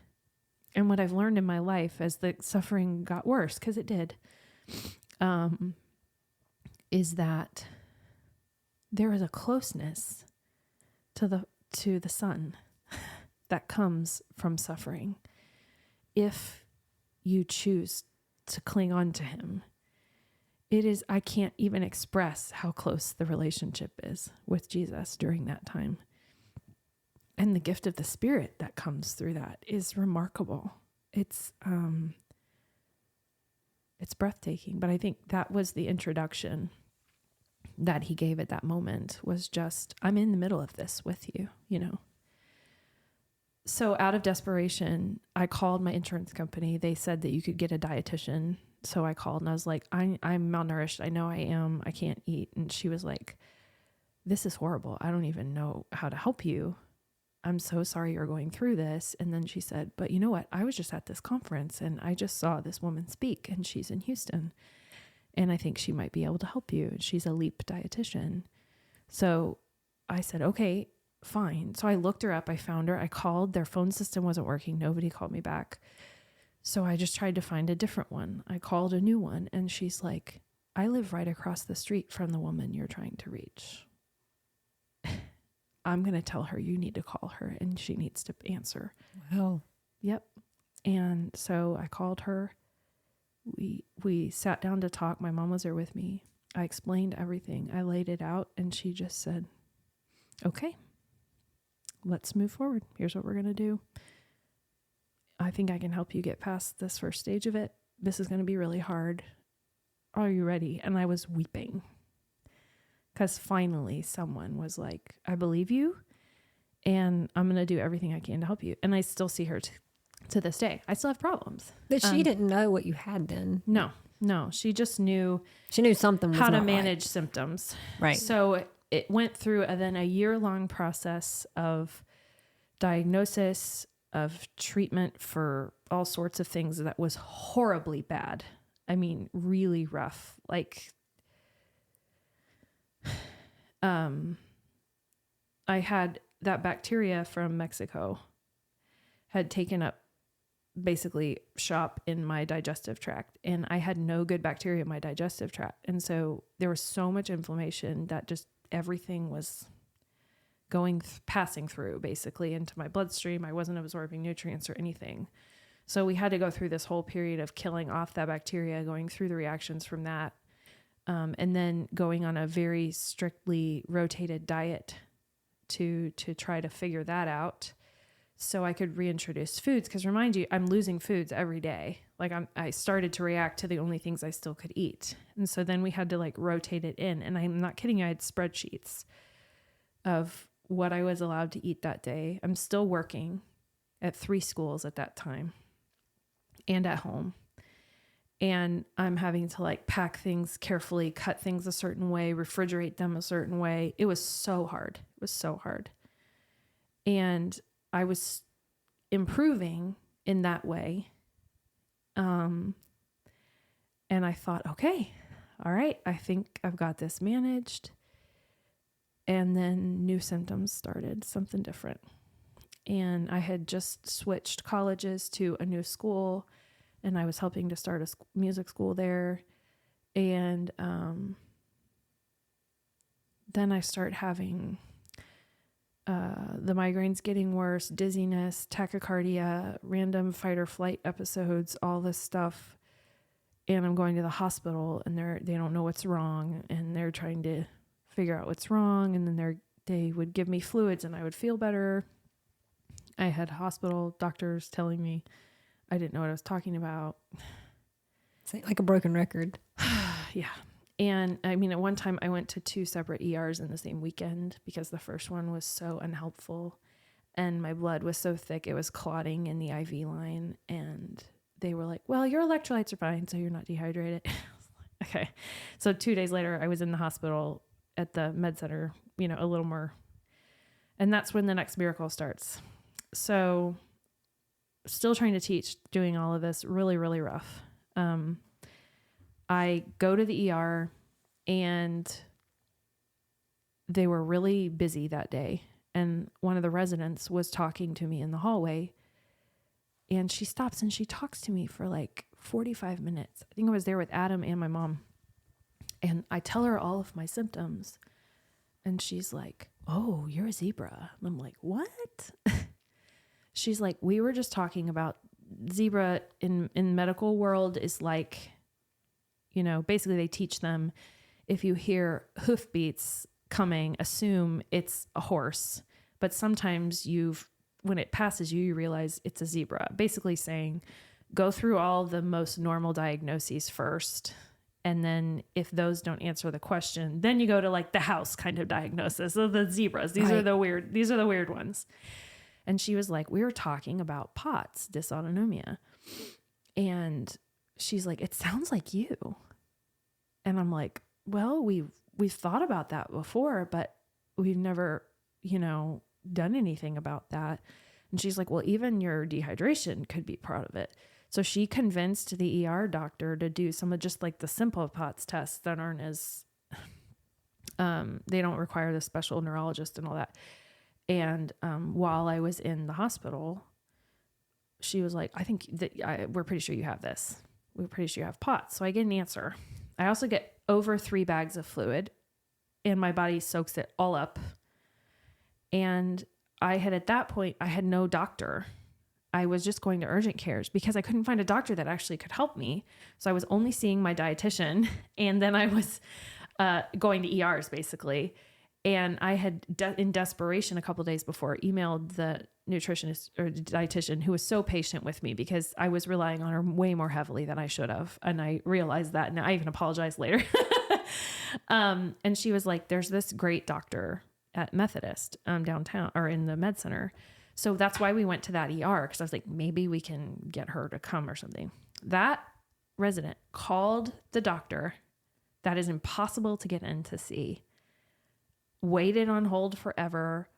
S2: And what I've learned in my life as the suffering got worse, because it did, is that there is a closeness to the Son that comes from suffering if you choose to cling on to him. I can't even express how close the relationship is with Jesus during that time. And the gift of the Spirit that comes through that is remarkable. It's breathtaking. But I think that was the introduction that he gave at that moment, was just, I'm in the middle of this with you, So out of desperation, I called my insurance company. They said that you could get a dietitian. So I called and I was like, I'm malnourished. I know I am. I can't eat. And she was like, this is horrible. I don't even know how to help you. I'm so sorry you're going through this. And then she said, but you know what? I was just at this conference and I just saw this woman speak, and she's in Houston. And I think she might be able to help you. She's a LEAP dietitian. So I said, okay, fine. So I looked her up. I found her. I called. Their phone system wasn't working. Nobody called me back. So I just tried to find a different one. I called a new one, and she's like, I live right across the street from the woman you're trying to reach. I'm going to tell her you need to call her, and she needs to answer.
S1: Wow.
S2: Yep. And so I called her. We sat down to talk. My mom was there with me. I explained everything. I laid it out, and she just said, okay, let's move forward. Here's what we're going to do. I think I can help you get past this first stage of it. This is going to be really hard. Are you ready? And I was weeping because finally someone was like, I believe you, and I'm going to do everything I can to help you. And I still see her to this day. I still have problems.
S1: But she didn't know what you had then.
S2: No. She just knew
S1: Something was
S2: how to
S1: not
S2: manage symptoms.
S1: Right.
S2: So it went through then a year-long process of diagnosis, of treatment for all sorts of things that was horribly bad. I mean, really rough. Like, I had that bacteria from Mexico had taken up basically shop in my digestive tract, and I had no good bacteria in my digestive tract. And so there was so much inflammation that just everything was passing through basically into my bloodstream. I wasn't absorbing nutrients or anything. So we had to go through this whole period of killing off that bacteria, going through the reactions from that. And then going on a very strictly rotated diet to try to figure that out so I could reintroduce foods. Because remind you, I'm losing foods every day. Like I started to react to the only things I still could eat. And so then we had to like rotate it in. And I'm not kidding you, I had spreadsheets of what I was allowed to eat that day. I'm still working at 3 schools at that time and at home. And I'm having to like pack things carefully, cut things a certain way, refrigerate them a certain way. It was so hard. It was so hard. And I was improving in that way. And I thought, okay, all right, I think I've got this managed. And then new symptoms started, something different. And I had just switched colleges to a new school, and I was helping to start a music school there. And then I start having the migraines getting worse, dizziness, tachycardia, random fight or flight episodes, all this stuff. And I'm going to the hospital, and they don't know what's wrong, and they're trying to figure out what's wrong. And then they would give me fluids, and I would feel better. I had hospital doctors telling me I didn't know what I was talking about.
S1: It's like a broken record.
S2: Yeah. And I mean, at one time I went to 2 separate ERs in the same weekend because the first one was so unhelpful and my blood was so thick it was clotting in the IV line. And they were like, well, your electrolytes are fine, so you're not dehydrated. I was like, okay. So 2 days later, I was in the hospital at the med center, a little more. And that's when the next miracle starts. So still trying to teach, doing all of this, really, really rough. I go to the ER, and they were really busy that day. And one of the residents was talking to me in the hallway, and she stops and she talks to me for like 45 minutes. I think I was there with Adam and my mom. And I tell her all of my symptoms, and she's like, oh, you're a zebra. And I'm like, what? She's like, we were just talking about zebra in medical world is like, basically they teach them if you hear hoofbeats coming, assume it's a horse. But sometimes when it passes you realize it's a zebra. Basically saying, go through all the most normal diagnoses first. And then if those don't answer the question, then you go to like the house kind of diagnosis of the zebras. These are the weird ones. And she was like, we were talking about POTS, dysautonomia. And she's like, it sounds like you. And I'm like, well, we've thought about that before, but we've never, done anything about that. And she's like, well, even your dehydration could be part of it. So she convinced the ER doctor to do some of just like the simple POTS tests that aren't as, they don't require the special neurologist and all that. And while I was in the hospital, she was like, I think that we're pretty sure you have this. We're pretty sure you have POTS. So I get an answer. I also get over 3 bags of fluid, and my body soaks it all up. And at that point, I had no doctor. I was just going to urgent cares because I couldn't find a doctor that actually could help me. So I was only seeing my dietitian, and then I was going to ERs basically. And I had, in desperation, a couple of days before, emailed the nutritionist or the dietitian who was so patient with me because I was relying on her way more heavily than I should have. And I realized that, and I even apologized later. And she was like, there's this great doctor at Methodist downtown or in the med center. So that's why we went to that ER, because I was like, maybe we can get her to come or something. That resident called the doctor that is impossible to get in to see, waited on hold forever.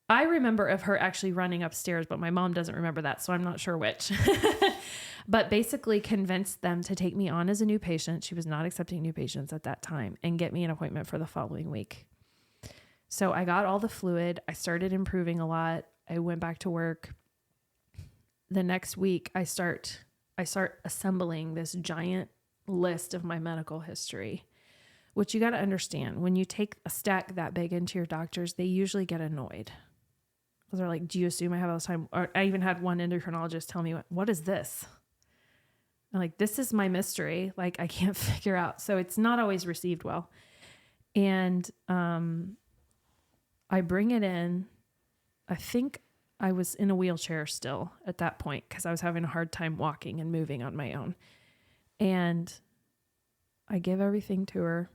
S2: I remember of her actually running upstairs, but my mom doesn't remember that, so I'm not sure which. But basically convinced them to take me on as a new patient. She was not accepting new patients at that time, and get me an appointment for the following week. So I got all the fluid. I started improving a lot. I went back to work. The next week, I start assembling this giant list of my medical history, which you got to understand. When you take a stack that big into your doctors, they usually get annoyed. They're like, do you assume I have all this time? Or I even had one endocrinologist tell me, what is this? I'm like, this is my mystery. Like, I can't figure out. So it's not always received well. And I bring it in. I think I was in a wheelchair still at that point because I was having a hard time walking and moving on my own. And I give everything to her.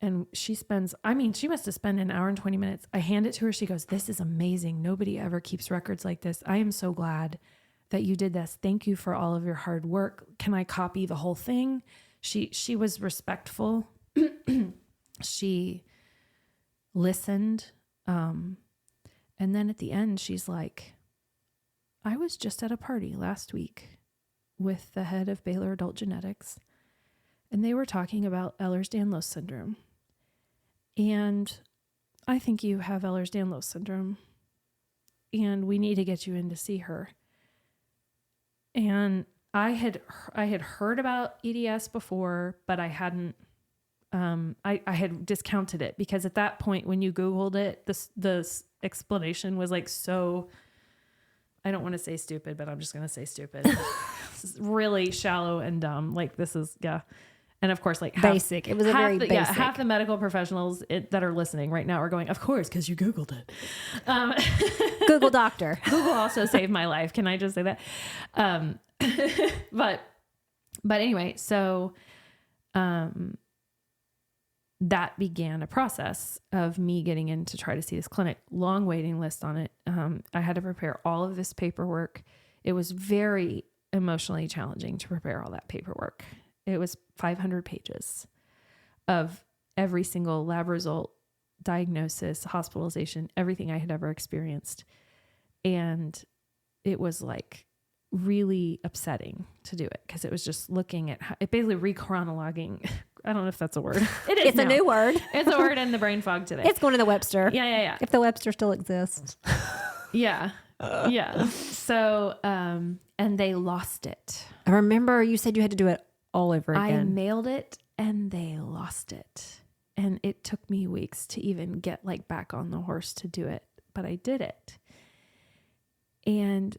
S2: And she must have spent an hour and 20 minutes. I hand it to her. She goes, this is amazing. Nobody ever keeps records like this. I am so glad that you did this. Thank you for all of your hard work. Can I copy the whole thing? She was respectful. She listened. And then at the end, she's like, I was just at a party last week with the head of Baylor Adult Genetics, and they were talking about Ehlers-Danlos syndrome. And I think you have Ehlers-Danlos syndrome, and we need to get you in to see her. And I had heard about EDS before, but I hadn't, I had discounted it because at that point, when you Googled it, this explanation was like, so I don't want to say stupid, but I'm just going to say stupid. This is really shallow and dumb. Like this is, yeah. And of course, like
S1: basic. It was a very basic.
S2: Yeah, half the medical professionals that are listening right now are going, of course, because you Googled it.
S1: Google doctor.
S2: Google also saved my life. Can I just say that? But anyway, so that began a process of me getting in to try to see this clinic. Long waiting list on it. I had to prepare all of this paperwork. It was very emotionally challenging to prepare all that paperwork. It was 500 pages of every single lab result, diagnosis, hospitalization, everything I had ever experienced. And it was like really upsetting to do it because it was just looking at it, basically rechronologing. I don't know if that's a word. It is.
S1: It's a new word.
S2: It's a word in the brain fog today.
S1: It's going to the Webster.
S2: Yeah.
S1: If the Webster still exists.
S2: Yeah. Yeah. So, and they lost it.
S1: I remember you said you had to do it all over again.
S2: I mailed it and they lost it. And it took me weeks to even get like back on the horse to do it, but I did it. And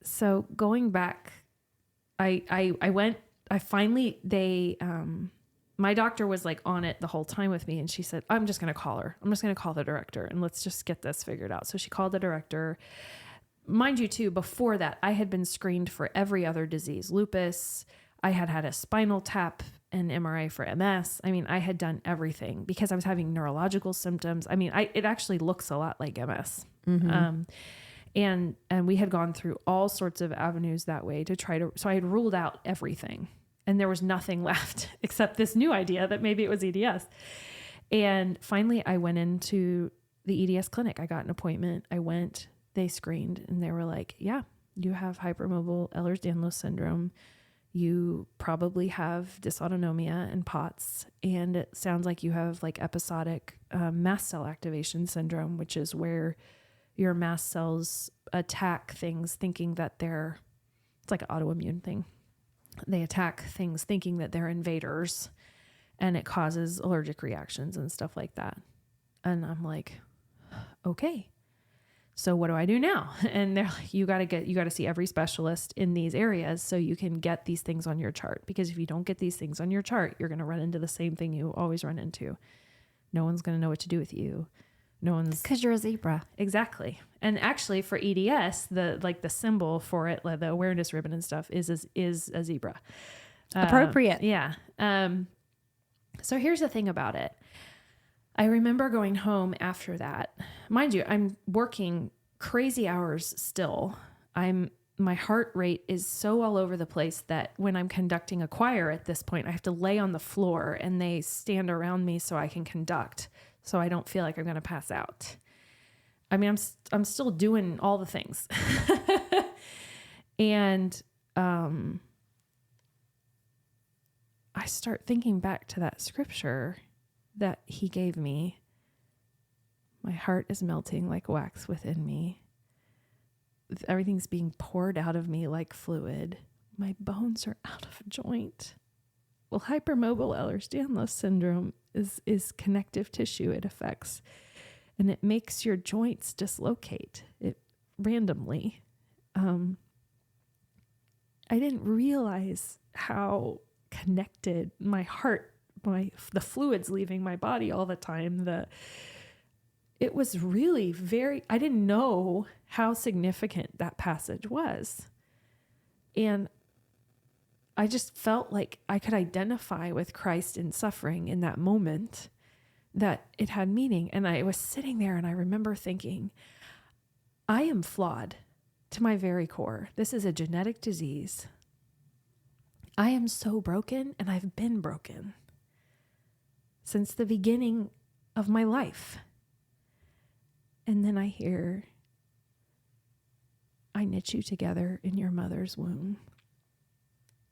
S2: so going back, my doctor was like on it the whole time with me. And she said, I'm just going to call her. I'm just going to call the director and let's just get this figured out. So she called the director. Mind you too, before that, I had been screened for every other disease, lupus. I had had a spinal tap and MRI for MS. I mean, I had done everything because I was having neurological symptoms. I mean, it actually looks a lot like MS. Mm-hmm. And we had gone through all sorts of avenues that way so I had ruled out everything and there was nothing left except this new idea that maybe it was EDS. And finally I went into the EDS clinic. I got an appointment. I went, they screened and they were like, yeah, you have hypermobile Ehlers-Danlos syndrome. You probably have dysautonomia and POTS, and it sounds like you have like episodic mast cell activation syndrome, which is where your mast cells attack things thinking that it's like an autoimmune thing. They attack things thinking that they're invaders, and it causes allergic reactions and stuff like that. And I'm like, okay. So what do I do now? And they're like, you got to see every specialist in these areas so you can get these things on your chart. Because if you don't get these things on your chart, you're going to run into the same thing you always run into. No one's going to know what to do with you. No one's,
S1: because you're a zebra.
S2: Exactly. And actually for EDS, the symbol for it, like the awareness ribbon and stuff is a zebra.
S1: Appropriate.
S2: Yeah. So here's the thing about it. I remember going home after that. Mind you, I'm working crazy hours still. My heart rate is so all over the place that when I'm conducting a choir at this point, I have to lay on the floor and they stand around me so I can conduct, so I don't feel like I'm going to pass out. I mean, I'm still doing all the things. And I start thinking back to that scripture that he gave me. My heart is melting like wax within me. Everything's being poured out of me like fluid. My bones are out of joint. Well, hypermobile Ehlers-Danlos syndrome is connective tissue it affects, and it makes your joints dislocate it randomly. I didn't realize how connected my heart, the fluids leaving my body all the time, it was really I didn't know how significant that passage was. And I just felt like I could identify with Christ in suffering in that moment, that it had meaning. And I was sitting there and I remember thinking, I am flawed to my very core. This is a genetic disease. I am so broken, and I've been broken since the beginning of my life. And then I hear, I knit you together in your mother's womb.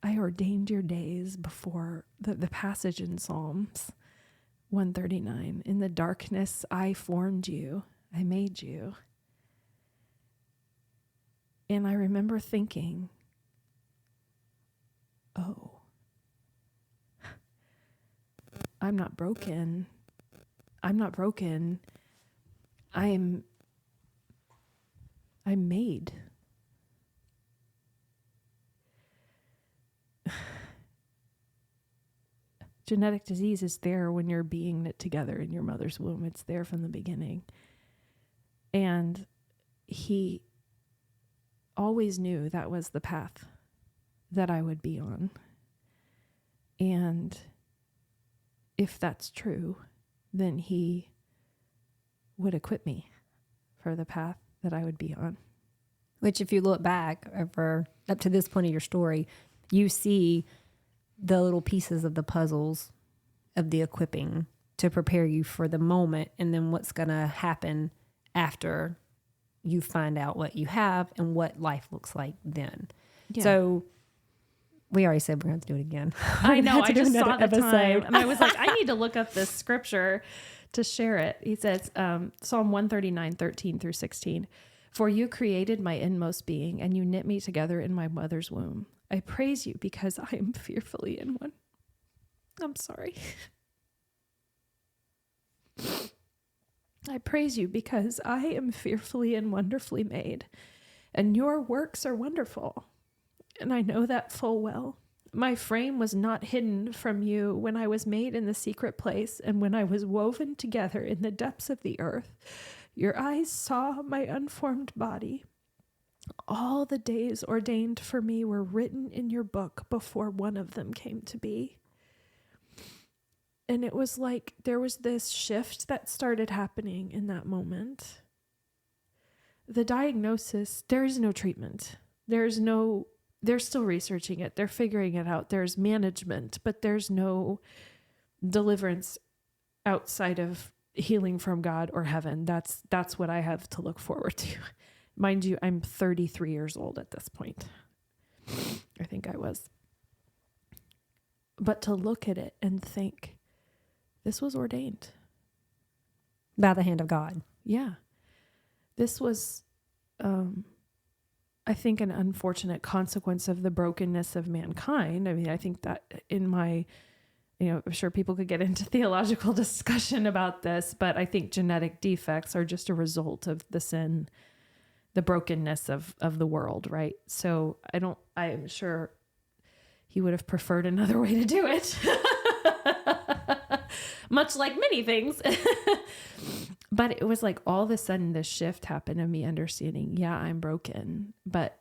S2: I ordained your days before the passage in Psalms 139. In the darkness, I formed you. I made you. And I remember thinking, oh, I'm not broken. I'm not broken. I'm made. Genetic disease is there when you're being knit together in your mother's womb. It's there from the beginning. And he always knew that was the path that I would be on. And if that's true, then he would equip me for the path that I would be on.
S1: Which, if you look back over up to this point of your story, you see the little pieces of the puzzles of the equipping to prepare you for the moment, and then what's going to happen after you find out what you have and what life looks like then. Yeah. So we already said we're going to do it again.
S2: I know. I just saw the time and I was like, I need to look up this scripture to share it. He says, Psalm 139, 13 through 16. For you created my inmost being, and you knit me together in my mother's womb. I praise you because I am fearfully in one. I'm sorry. I praise you because I am fearfully and wonderfully made, and your works are wonderful. And I know that full well. My frame was not hidden from you when I was made in the secret place, and when I was woven together in the depths of the earth. Your eyes saw my unformed body. All the days ordained for me were written in your book before one of them came to be. And it was like there was this shift that started happening in that moment. The diagnosis, there is no treatment. They're still researching it. They're figuring it out. There's management, but there's no deliverance outside of healing from God or heaven. That's what I have to look forward to. Mind you, I'm 33 years old at this point. I think I was. But to look at it and think, this was ordained.
S1: By the hand of God.
S2: Yeah. This was, I think, an unfortunate consequence of the brokenness of mankind. I mean, I think that in my, I'm sure people could get into theological discussion about this, but I think genetic defects are just a result of the sin, the brokenness of the world, right? So I'm sure he would have preferred another way to do it. Much like many things. But it was like all of a sudden this shift happened of me understanding, yeah, I'm broken, but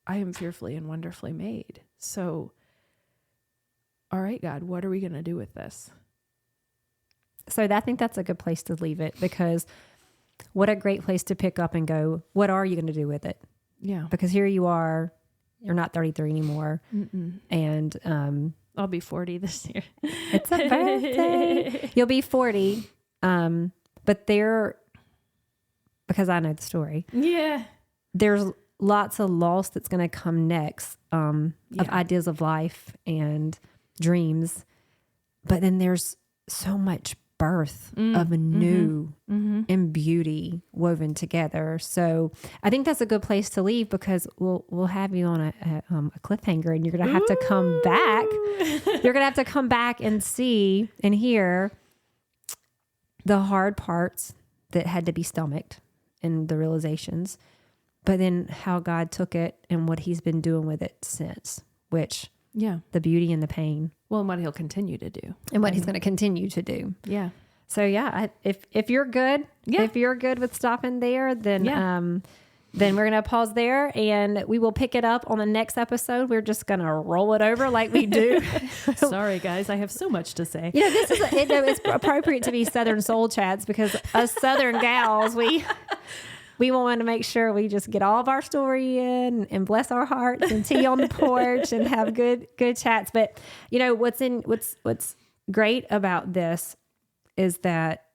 S2: I am fearfully and wonderfully made. So, all right, God, what are we going to do with this?
S1: So I think that's a good place to leave it, because what a great place to pick up and go, what are you going to do with it?
S2: Yeah.
S1: Because here you are, you're not 33 anymore. And
S2: I'll be 40 this year.
S1: it's a birthday. You'll be 40. But because I know the story.
S2: Yeah.
S1: There's lots of loss that's going to come next of ideas of life and dreams. But then there's so much birth of a new and beauty woven together. So I think that's a good place to leave, because we'll have you on a cliffhanger, and you're going to have to come back. You're going to have to come back and see and hear the hard parts that had to be stomached and the realizations, but then how God took it and what he's been doing with it since, which the beauty and the pain.
S2: Well, and what he'll continue to do.
S1: And what he's going to continue to do.
S2: Yeah.
S1: So if you're good, if you're good with stopping there, then we're going to pause there, and we will pick it up on the next episode. We're just going to roll it over like we do.
S2: Sorry, guys. I have so much to say.
S1: This is it's appropriate to be Southern Soul Chats, because us Southern gals, we want to make sure we just get all of our story in and bless our hearts and tea on the porch and have good chats. But what's great about this is that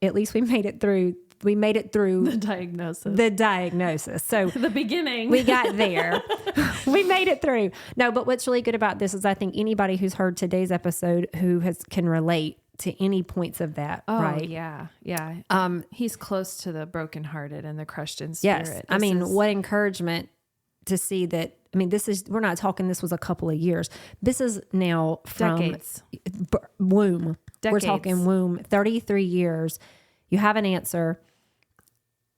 S1: at least we made it through
S2: The diagnosis.
S1: So
S2: the beginning.
S1: We got there. We made it through. No, but what's really good about this is I think anybody who's heard today's episode can relate to any points of that.
S2: Oh,
S1: right?
S2: Yeah. Yeah. He's close to the brokenhearted and the crushed in spirit.
S1: Yes. What encouragement to see that. We're not talking, this was a couple of years. This is now from
S2: decades.
S1: Womb.
S2: Decades.
S1: We're talking womb, 33 years. You have an answer.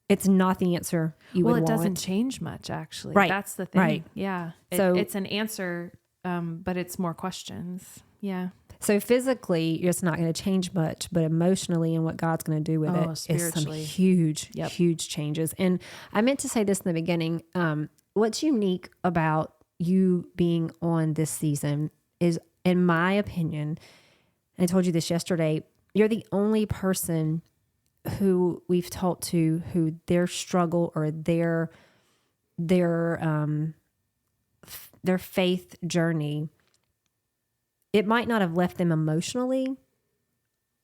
S1: It's not the answer you would want.
S2: Well, it doesn't change much, actually.
S1: Right.
S2: That's the thing.
S1: Right.
S2: Yeah.
S1: So
S2: it's an answer, but it's more questions. Yeah.
S1: So physically, it's not going to change much, but emotionally and what God's going to do with it is some huge changes. And I meant to say this in the beginning. What's unique about you being on this season is, in my opinion, and I told you this yesterday, you're the only person who we've talked to who their struggle or their faith journey, it might not have left them emotionally.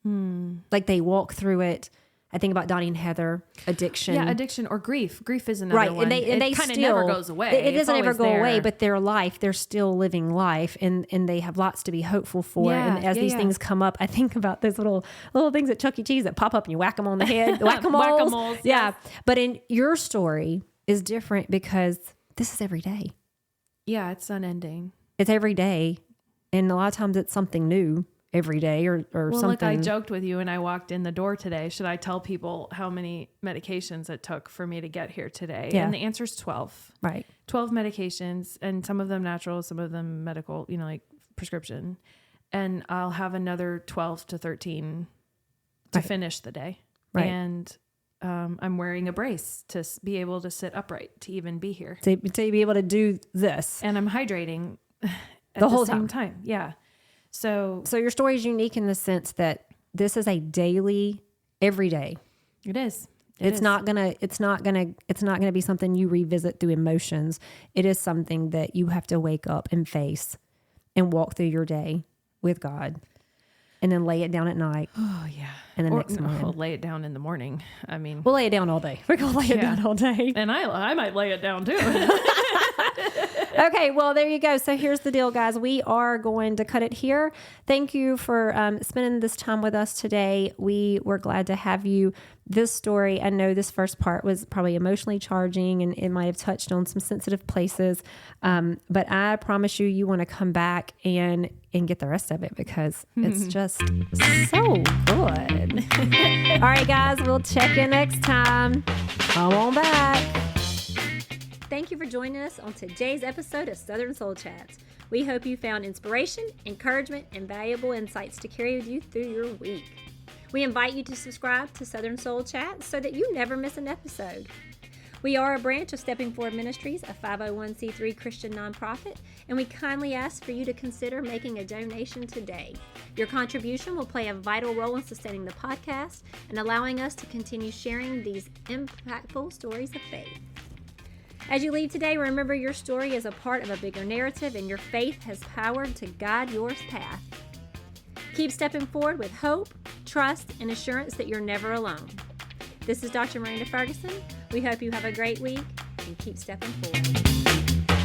S1: Like they walk through it. I think about Donnie and Heather, addiction.
S2: Yeah, addiction or grief. Grief is another one.
S1: And they
S2: kind of
S1: still
S2: never goes away.
S1: It doesn't ever go away, but their life, they're still living life, and they have lots to be hopeful for.
S2: Yeah,
S1: and as these things come up, I think about those little things at Chuck E. Cheese that pop up and you whack them on the head. Whack-a-moles. Yeah. But in your story is different because this is every day.
S2: Yeah, it's unending.
S1: It's every day. And a lot of times it's something new every day or something.
S2: Like I joked with you when I walked in the door today, should I tell people how many medications it took for me to get here today?
S1: Yeah.
S2: And the answer is 12.
S1: Right.
S2: 12 medications, and some of them natural, some of them medical, like prescription. And I'll have another 12 to 13 to finish the day.
S1: Right.
S2: And I'm wearing a brace to be able to sit upright, to even be here.
S1: To be able to do this.
S2: And I'm hydrating at
S1: the whole
S2: same time. Yeah. So
S1: your story is unique in the sense that this is a daily, every day.
S2: It is.
S1: It's not gonna be something you revisit through emotions. It is something that you have to wake up and face and walk through your day with God, and then lay it down at night.
S2: Oh yeah.
S1: And the next morning,
S2: we'll lay it down in the morning.
S1: We'll lay it down all day. We're gonna lay it down all day,
S2: and I might lay it down too.
S1: Okay, well, there you go. So here's the deal, guys. We are going to cut it here. Thank you for spending this time with us today. We were glad to have you. This story, I know this first part was probably emotionally charging and it might have touched on some sensitive places. But I promise you want to come back and get the rest of it because it's just so good. All right, guys, we'll check in next time. Come on back. Thank you for joining us on today's episode of Southern Soul Chats. We hope you found inspiration, encouragement, and valuable insights to carry with you through your week. We invite you to subscribe to Southern Soul Chats so that you never miss an episode. We are a branch of Stepping Forward Ministries, a 501c3 Christian nonprofit, and we kindly ask for you to consider making a donation today.
S3: Your contribution will play a vital role in sustaining the podcast and allowing us to continue sharing these impactful stories of faith. As you leave today, remember your story is a part of a bigger narrative, and your faith has power to guide your path. Keep stepping forward with hope, trust, and assurance that you're never alone. This is Dr. Miranda Ferguson. We hope you have a great week and keep stepping forward.